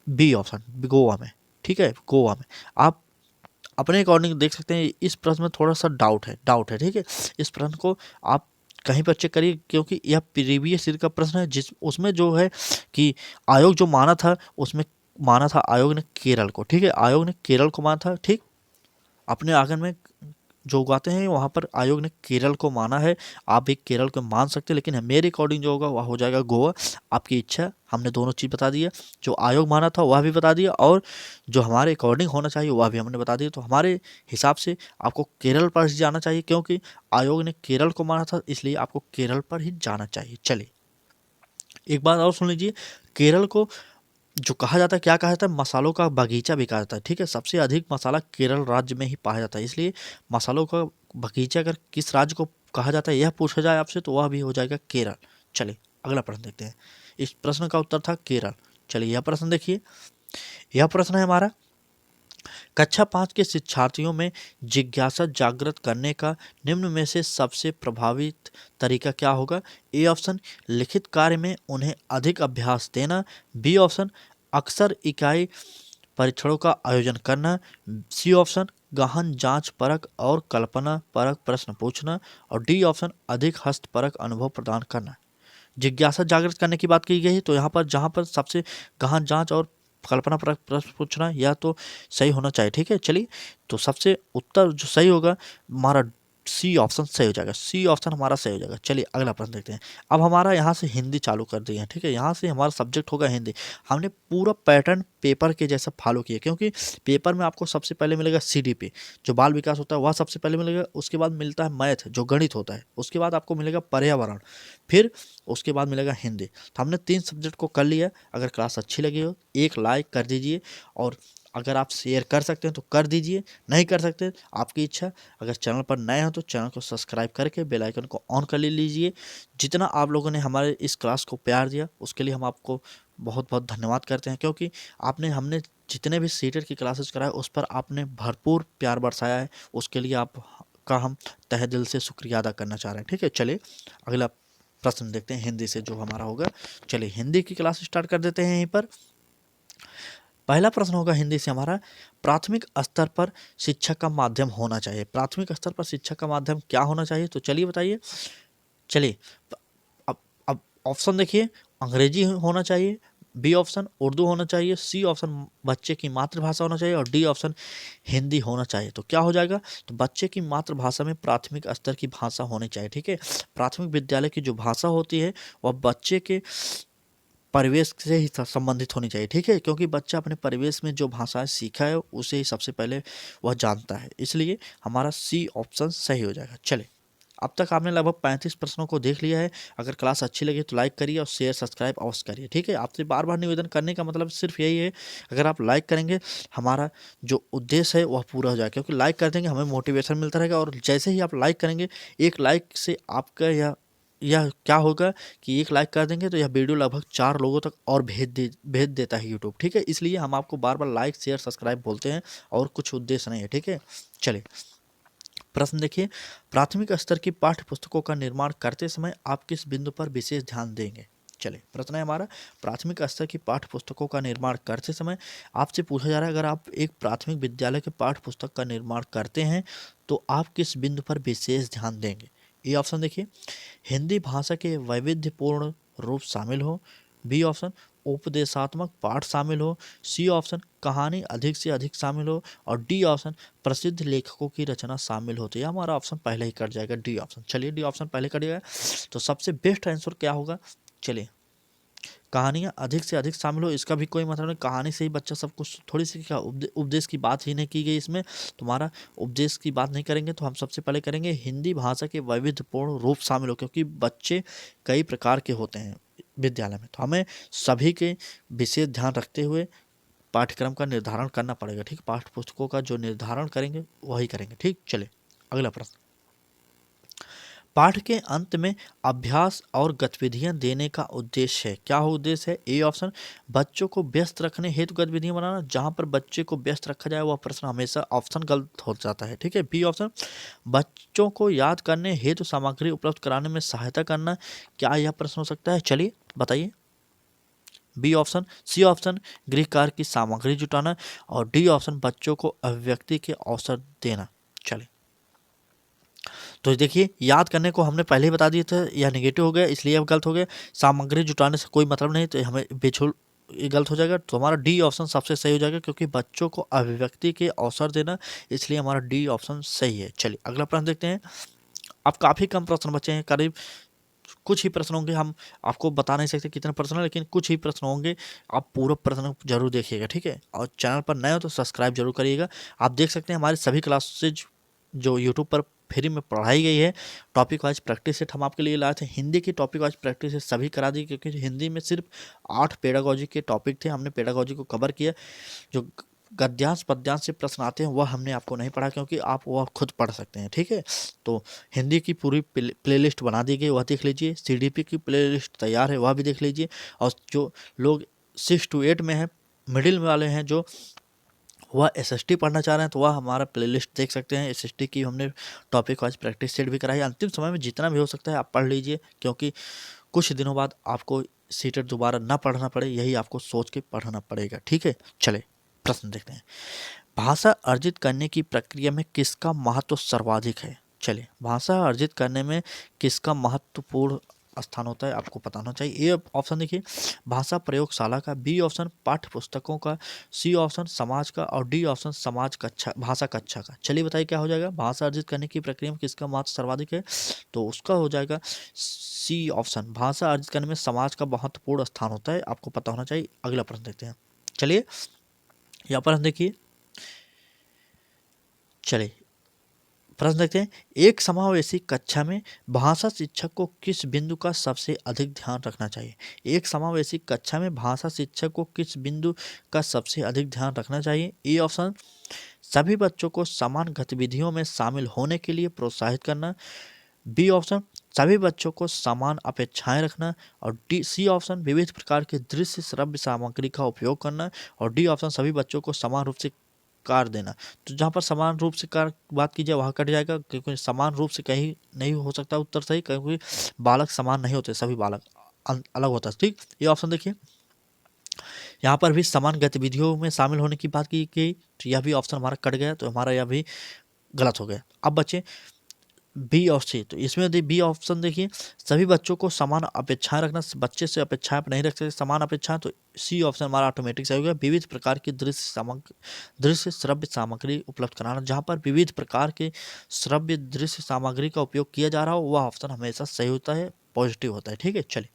बी ऑप्शन, गोवा में, ठीक है। गोवा में आप अपने अकॉर्डिंग देख सकते हैं। इस प्रश्न में थोड़ा सा डाउट है, ठीक है। इस प्रश्न को आप कहीं पर चेक करिए, क्योंकि यह प्रीवियस ईयर का प्रश्न है, जिस उसमें जो है कि आयोग जो माना था, उसमें माना था आयोग ने केरल को, ठीक है। आयोग ने केरल को माना था, ठीक। अपने आंगन में जो उगाते हैं वहाँ पर आयोग ने केरल को माना है। आप भी केरल को मान सकते हैं, लेकिन मेरे अकॉर्डिंग जो होगा वह हो जाएगा गोवा। आपकी इच्छा, हमने दोनों चीज़ बता दिया। जो आयोग माना था वह भी बता दिया, और जो हमारे अकॉर्डिंग होना चाहिए वह भी हमने बता दिया। तो हमारे हिसाब से आपको केरल पर ही जाना चाहिए, क्योंकि आयोग ने केरल को माना था, इसलिए आपको केरल पर ही जाना चाहिए। चलिए एक बात और सुन लीजिए, केरल को जो कहा जाता है, क्या कहा जाता है? मसालों का बगीचा भी कहा जाता है, ठीक है। सबसे अधिक मसाला केरल राज्य में ही पाया जाता है, इसलिए मसालों का बगीचा अगर किस राज्य को कहा जाता है यह पूछा जाए आपसे, तो वह भी हो जाएगा केरल। चलिए अगला प्रश्न देखते हैं। इस प्रश्न का उत्तर था केरल। चलिए यह प्रश्न देखिए, यह प्रश्न है हमारा, कक्षा 5 के शिक्षार्थियों में जिज्ञासा जागृत करने का निम्न में से सबसे प्रभावित तरीका क्या होगा? ए ऑप्शन लिखित कार्य में उन्हें अधिक अभ्यास देना, बी ऑप्शन अक्सर इकाई परीक्षणों का आयोजन करना, सी ऑप्शन गहन जांच परख और कल्पना परख प्रश्न पूछना और डी ऑप्शन अधिक हस्तपरक अनुभव प्रदान करना। जिज्ञासा जागृत करने की बात की गई है, तो यहाँ पर जहाँ पर सबसे गहन जांच और कल्पना परक प्रश्न पूछना, या तो सही होना चाहिए, ठीक है। चलिए तो सबसे उत्तर जो सही होगा हमारा सी ऑप्शन सही हो जाएगा। सी ऑप्शन हमारा सही हो जाएगा। चलिए अगला प्रश्न देखते हैं। अब हमारा यहाँ से हिंदी चालू कर दिए हैं, ठीक है। यहाँ से हमारा सब्जेक्ट होगा हिंदी। हमने पूरा पैटर्न पेपर के जैसा फॉलो किया, क्योंकि पेपर में आपको सबसे पहले मिलेगा सीडीपी जो बाल विकास होता है, वह सबसे पहले मिलेगा। उसके बाद मिलता है मैथ जो गणित होता है, उसके बाद आपको मिलेगा पर्यावरण, फिर उसके बाद मिलेगा हिंदी। तो हमने 3 सब्जेक्ट को कर लिया। अगर क्लास अच्छी लगी हो एक लाइक कर दीजिए, और अगर आप शेयर कर सकते हैं तो कर दीजिए, नहीं कर सकते आपकी इच्छा। अगर चैनल पर नए हो तो चैनल को सब्सक्राइब करके बेल आइकन को ऑन कर लीजिए। जितना आप लोगों ने हमारे इस क्लास को प्यार दिया उसके लिए हम आपको बहुत बहुत धन्यवाद करते हैं, क्योंकि हमने जितने भी सीटेट की क्लासेस कराए उस पर आपने भरपूर प्यार बरसाया है। उसके लिए आपका हम तहे दिल से शुक्रिया अदा करना चाह रहे हैं, ठीक है। चलिए अगला प्रश्न देखते हैं हिंदी से जो हमारा होगा। चलिए हिंदी की क्लास स्टार्ट कर देते हैं। यहीं पर पहला प्रश्न होगा हिंदी से हमारा, प्राथमिक स्तर पर शिक्षा का माध्यम होना चाहिए। प्राथमिक स्तर पर शिक्षा का माध्यम क्या होना चाहिए? तो चलिए बताइए। चलिए अब ऑप्शन देखिए, अंग्रेजी होना चाहिए, बी ऑप्शन उर्दू होना चाहिए, सी ऑप्शन बच्चे की मातृभाषा होना चाहिए और डी ऑप्शन हिंदी होना चाहिए। तो क्या हो जाएगा? तो बच्चे की मातृभाषा में प्राथमिक स्तर की भाषा होनी चाहिए, ठीक है। प्राथमिक विद्यालय की जो भाषा होती है वह बच्चे के परिवेश से ही संबंधित होनी चाहिए, ठीक है। क्योंकि बच्चा अपने परिवेश में जो भाषाएं सीखा है उसे ही सबसे पहले वह जानता है, इसलिए हमारा सी ऑप्शन सही हो जाएगा। चले अब तक आपने लगभग 35 प्रश्नों को देख लिया है। अगर क्लास अच्छी लगी तो लाइक करिए और शेयर सब्सक्राइब अवश्य करिए, ठीक है। आपसे बार बार निवेदन करने का मतलब सिर्फ यही है, अगर आप लाइक करेंगे हमारा जो उद्देश्य है वह पूरा हो जाएगा, क्योंकि लाइक कर देंगे हमें मोटिवेशन मिलता रहेगा। और जैसे ही आप लाइक करेंगे, एक लाइक से आपका यह क्या होगा कि एक लाइक कर देंगे तो यह वीडियो लगभग 4 लोगों तक और भेज देता है यूट्यूब, ठीक है। इसलिए हम आपको बार बार लाइक शेयर सब्सक्राइब बोलते हैं और कुछ उद्देश्य नहीं है, ठीक है। चलिए प्रश्न देखिए, प्राथमिक स्तर की पाठ्य पुस्तकों का निर्माण करते समय आप किस बिंदु पर विशेष ध्यान देंगे। चलिए प्रश्न है हमारा, प्राथमिक स्तर की पाठ्य पुस्तकों का निर्माण करते समय आपसे पूछा जा रहा है, अगर आप एक प्राथमिक विद्यालय के पाठ्य पुस्तक का निर्माण करते हैं तो आप किस बिंदु पर विशेष ध्यान देंगे। ये ऑप्शन देखिए, हिंदी भाषा के वैविध्यपूर्ण रूप शामिल हो, बी ऑप्शन उपदेशात्मक पाठ शामिल हो, सी ऑप्शन कहानी अधिक से अधिक शामिल हो, और डी ऑप्शन प्रसिद्ध लेखकों की रचना शामिल हो। तो यह हमारा ऑप्शन पहले ही कट जाएगा, डी ऑप्शन। चलिए डी ऑप्शन पहले कट गया, तो सबसे बेस्ट आंसर क्या होगा। चलिए कहानियाँ अधिक से अधिक शामिल हो, इसका भी कोई मतलब नहीं, कहानी से ही बच्चा सब कुछ थोड़ी सी क्या उपदेश की बात ही नहीं की गई इसमें। तुम्हारा उपदेश की बात नहीं करेंगे तो हम सबसे पहले करेंगे हिंदी भाषा के वैविध्यपूर्ण रूप शामिल हो, क्योंकि बच्चे कई प्रकार के होते हैं विद्यालय में, तो हमें सभी के विशेष ध्यान रखते हुए पाठ्यक्रम का निर्धारण करना पड़ेगा, ठीक। पाठ्य पुस्तकों का जो निर्धारण करेंगे वही करेंगे, ठीक। चलिए अगला प्रश्न, पाठ के अंत में अभ्यास और गतिविधियां देने का उद्देश्य है, क्या उद्देश्य है। ए ऑप्शन बच्चों को व्यस्त रखने हेतु गतिविधियां बनाना, जहां पर बच्चे को व्यस्त रखा जाए वह प्रश्न हमेशा ऑप्शन गलत हो जाता है, ठीक है। बी ऑप्शन बच्चों को याद करने हेतु सामग्री उपलब्ध कराने में सहायता करना, क्या यह प्रश्न हो सकता है, चलिए बताइए। बी ऑप्शन, सी ऑप्शन गृह कार्य की सामग्री जुटाना, और डी ऑप्शन बच्चों को अभिव्यक्ति के अवसर देना। चलिए तो देखिए याद करने को हमने पहले ही बता दिया था, यह नेगेटिव हो गया इसलिए अब गलत हो गया। सामग्री जुटाने से कोई मतलब नहीं, तो हमें बेछुल ये गलत हो जाएगा। तो हमारा डी ऑप्शन सबसे सही हो जाएगा, क्योंकि बच्चों को अभिव्यक्ति के अवसर देना, इसलिए हमारा डी ऑप्शन सही है। चलिए अगला प्रश्न देखते हैं। अब काफ़ी कम प्रश्न बचे हैं, करीब कुछ ही प्रश्न होंगे, हम आपको बता नहीं सकते कितने प्रश्न है, लेकिन कुछ ही प्रश्न होंगे। आप पूरा प्रश्न जरूर देखिएगा, ठीक है। और चैनल पर नए हो तो सब्सक्राइब जरूर करिएगा। आप देख सकते हैं हमारी सभी क्लासेज जो यूट्यूब पर फ्री में पढ़ाई गई है, टॉपिक वाइज प्रैक्टिस सेट हम आपके लिए लाए थे। हिंदी की टॉपिक वाइज प्रैक्टिस सेट सभी करा दी, क्योंकि हिंदी में सिर्फ 8 पेडागॉजी के टॉपिक थे, हमने पेडागॉजी को कवर किया। जो गद्यांश पद्यांश से प्रश्न आते हैं वह हमने आपको नहीं पढ़ा, क्योंकि आप वह खुद पढ़ सकते हैं, ठीक है। तो हिंदी की पूरी प्लेलिस्ट बना दी गई, वह देख लीजिए। सीडीपी की प्लेलिस्ट तैयार है, वह भी देख लीजिए। और जो लोग 6 to 8 में हैं, मिडिल वाले हैं, जो वह एसएसटी पढ़ना चाह रहे हैं, तो वह हमारा प्लेलिस्ट देख सकते हैं। एसएसटी की हमने टॉपिक वाइज प्रैक्टिस सेट भी कराई। अंतिम समय में जितना भी हो सकता है आप पढ़ लीजिए, क्योंकि कुछ दिनों बाद आपको सीटेट दोबारा ना पढ़ना पड़े, यही आपको सोच के पढ़ना पड़ेगा, ठीक है। चले प्रश्न देखते हैं। भाषा अर्जित करने की प्रक्रिया में किसका महत्व सर्वाधिक है। चलिए भाषा अर्जित करने में किसका महत्वपूर्ण स्थान होता है, आपको बताना चाहिए। ए ऑप्शन देखिए भाषा प्रयोगशाला का, बी ऑप्शन पाठ्य पुस्तकों का, सी ऑप्शन समाज का, और डी ऑप्शन समाज कक्षा भाषा कक्षा का। चलिए बताइए क्या हो जाएगा। भाषा अर्जित करने की प्रक्रिया में किसका महत्व सर्वाधिक है, तो उसका हो जाएगा सी ऑप्शन, भाषा अर्जित करने में समाज का महत्वपूर्ण स्थान होता है, आपको पता होना चाहिए। अगला प्रश्न देखते हैं। चलिए यहाँ पर हम देखिए, चलिए प्रश्न देखते हैं। एक समावेशी कक्षा में भाषा शिक्षक को किस बिंदु का सबसे अधिक ध्यान रखना चाहिए। एक समावेशी कक्षा में भाषा शिक्षक को किस बिंदु का सबसे अधिक ध्यान रखना चाहिए। ए ऑप्शन सभी बच्चों को समान गतिविधियों में शामिल होने के लिए प्रोत्साहित करना, बी ऑप्शन सभी बच्चों को समान अपेक्षाएं रखना, और डी सी ऑप्शन विविध प्रकार के दृश्य श्रव्य सामग्री का उपयोग करना, और डी ऑप्शन सभी बच्चों को समान रूप से कार्य देना। तो जहाँ पर समान रूप से कार्य बात की जाए वहाँ कट जाएगा, क्योंकि समान रूप से कहीं नहीं हो सकता उत्तर सही, क्योंकि बालक समान नहीं होते, सभी बालक अलग होता है, ठीक। ये ऑप्शन देखिए यहाँ पर भी समान गतिविधियों में शामिल होने की बात की गई, तो यह भी ऑप्शन हमारा कट गया, तो हमारा यह भी गलत हो गया। अब बच्चे बी और सी, तो इसमें बी ऑप्शन देखिए सभी बच्चों को समान अपेक्षाएं रखना, बच्चे से अपेक्षाएं नहीं रख सकते समान अपेक्षाएं, तो सी ऑप्शन हमारा ऑटोमेटिक सही हो गया। विविध प्रकार की दृश्य श्रव्य सामग्री उपलब्ध कराना, जहां पर विविध प्रकार के श्रव्य दृश्य सामग्री का उपयोग किया जा रहा हो वह ऑप्शन हमेशा सही होता है, पॉजिटिव होता है, ठीक है। चलिए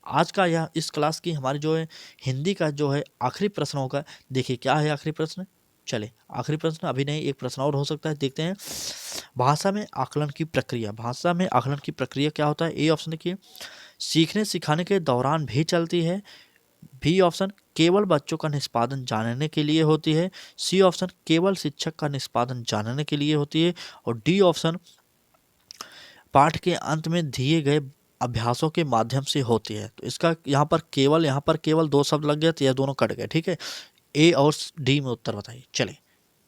आज का यह इस क्लास की हमारी जो है हिंदी का जो है आखिरी प्रश्न होगा, देखिए क्या है आखिरी प्रश्न। चले आखिरी प्रश्न अभी नहीं, एक प्रश्न और हो सकता है, देखते हैं। भाषा में आकलन की प्रक्रिया, भाषा में आकलन की प्रक्रिया क्या होता है? ए ऑप्शन देखिए, सीखने सिखाने के दौरान भी चलती है। बी ऑप्शन, केवल बच्चों का निष्पादन जानने के लिए होती है। सी ऑप्शन, केवल शिक्षक का निष्पादन जानने के लिए होती है। और डी ऑप्शन, पाठ के अंत में दिए गए अभ्यासों के माध्यम से होती है। तो इसका यहाँ पर केवल दो शब्द लग गए तो यह दोनों कट गए, ठीक है। ए और डी में उत्तर बताइए। चलिए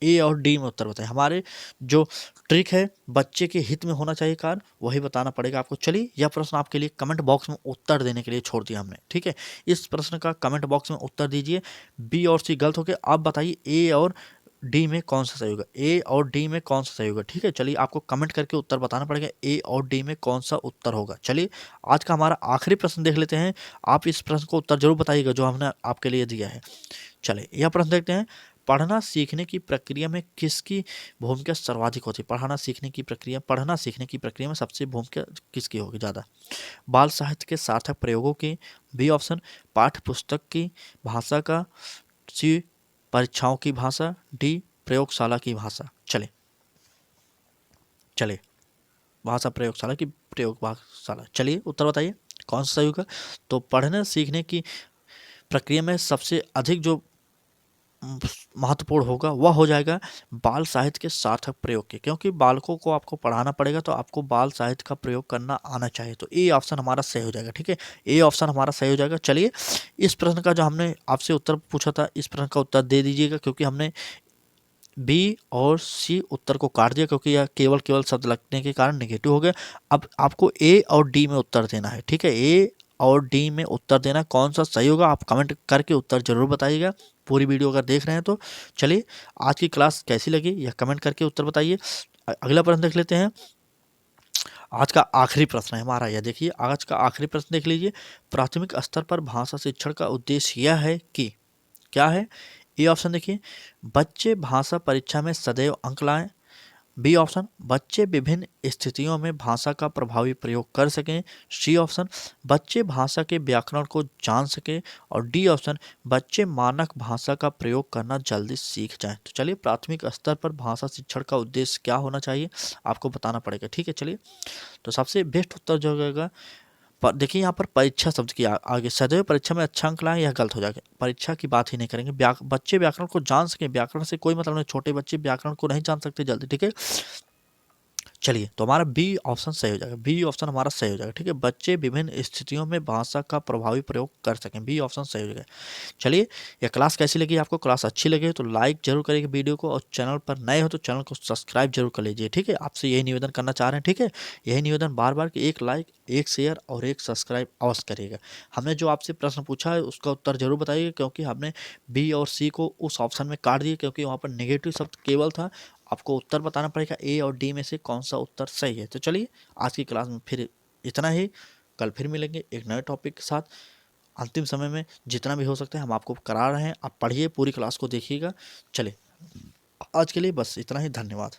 ए और डी में उत्तर बताइए। हमारे जो ट्रिक है बच्चे के हित में होना चाहिए कार्य, वही बताना पड़ेगा आपको। चलिए यह प्रश्न आपके लिए कमेंट बॉक्स में उत्तर देने के लिए छोड़ दिया हमने, ठीक है। इस प्रश्न का कमेंट बॉक्स में उत्तर दीजिए। बी और सी गलत हो गया, आप बताइए ए और डी में कौन सा सही होगा, ए और डी में कौन सा सही होगा, ठीक है। चलिए आपको कमेंट करके उत्तर बताना पड़ेगा ए और डी में कौन सा उत्तर होगा। चलिए आज का हमारा आखिरी प्रश्न देख लेते हैं। आप इस प्रश्न को उत्तर जरूर बताइएगा जो हमने आपके लिए दिया है। चलिए यह प्रश्न देखते हैं। पढ़ना सीखने की प्रक्रिया में किसकी भूमिका सर्वाधिक होती है? पढ़ना सीखने की प्रक्रिया में सबसे भूमिका किसकी होगी ज़्यादा? बाल साहित्य के सार्थक प्रयोगों की, बी ऑप्शन पाठ्य पुस्तक की भाषा का, सी परीक्षाओं की भाषा, डी प्रयोगशाला की भाषा। चलिए भाषा प्रयोगशाला की प्रयोगशाला। चलिए उत्तर बताइए कौन सा सही होगा। तो पढ़ने सीखने की प्रक्रिया में सबसे अधिक जो महत्वपूर्ण होगा वह हो जाएगा बाल साहित्य के सार्थक प्रयोग के, क्योंकि बालकों को आपको पढ़ाना पड़ेगा तो आपको बाल साहित्य का प्रयोग करना आना चाहिए। तो ए ऑप्शन हमारा सही हो जाएगा, ठीक है। ए ऑप्शन हमारा सही हो जाएगा। चलिए इस प्रश्न का जो हमने आपसे उत्तर पूछा था, इस प्रश्न का उत्तर दे दीजिएगा, क्योंकि हमने बी और सी उत्तर को काट दिया, क्योंकि यह केवल शब्द लगने के कारण नेगेटिव हो गया। अब आपको ए और डी में उत्तर देना है, ठीक है। ए और डी में उत्तर देना, कौन सा सही होगा आप कमेंट करके उत्तर जरूर बताइएगा। पूरी वीडियो अगर देख रहे हैं तो। चलिए आज की क्लास कैसी लगी यह कमेंट करके उत्तर बताइए। अगला प्रश्न देख लेते हैं। आज का आखिरी प्रश्न है हमारा, यह देखिए आज का आखिरी प्रश्न देख लीजिए। प्राथमिक स्तर पर भाषा शिक्षण का उद्देश्य यह है कि क्या है? ए ऑप्शन देखिए, बच्चे भाषा परीक्षा में सदैव अंक लाएं। बी ऑप्शन, बच्चे विभिन्न स्थितियों में भाषा का प्रभावी प्रयोग कर सकें। सी ऑप्शन, बच्चे भाषा के व्याकरण को जान सकें। और डी ऑप्शन, बच्चे मानक भाषा का प्रयोग करना जल्दी सीख जाएं। तो चलिए प्राथमिक स्तर पर भाषा शिक्षण का उद्देश्य क्या होना चाहिए आपको बताना पड़ेगा, ठीक है। चलिए तो सबसे बेस्ट उत्तर जो होगा, देखिए यहाँ पर परीक्षा शब्द की आगे सदैव परीक्षा में अच्छा अंक लाएं, यह गलत हो जाएगा। परीक्षा की बात ही नहीं करेंगे। बच्चे व्याकरण को जान सकें, व्याकरण से कोई मतलब नहीं, छोटे बच्चे व्याकरण को नहीं जान सकते जल्दी, ठीक है। चलिए तो हमारा बी ऑप्शन सही हो जाएगा, बी ऑप्शन हमारा सही हो जाएगा, ठीक है। बच्चे विभिन्न स्थितियों में भाषा का प्रभावी प्रयोग कर सकें, बी ऑप्शन सही हो जाएगा। चलिए यह क्लास कैसी लगी आपको? क्लास अच्छी लगी तो लाइक जरूर करिएगा वीडियो को, और चैनल पर नए हो तो चैनल को सब्सक्राइब जरूर कर लीजिए, ठीक है। आपसे यही निवेदन करना चाह रहे हैं, ठीक है। यही निवेदन बार बार कि एक लाइक, एक शेयर और एक सब्सक्राइब अवश्य करिएगा। हमने जो आपसे प्रश्न पूछा है उसका उत्तर जरूर बताइएगा, क्योंकि हमने बी और सी को उस ऑप्शन में काट दिया, क्योंकि वहाँ पर नेगेटिव शब्द केवल था। आपको उत्तर बताना पड़ेगा ए और डी में से कौन सा उत्तर सही है। तो चलिए आज की क्लास में फिर इतना ही, कल फिर मिलेंगे एक नए टॉपिक के साथ। अंतिम समय में जितना भी हो सकता है हम आपको करा रहे हैं, आप पढ़िए, पूरी क्लास को देखिएगा। चलिए आज के लिए बस इतना ही, धन्यवाद।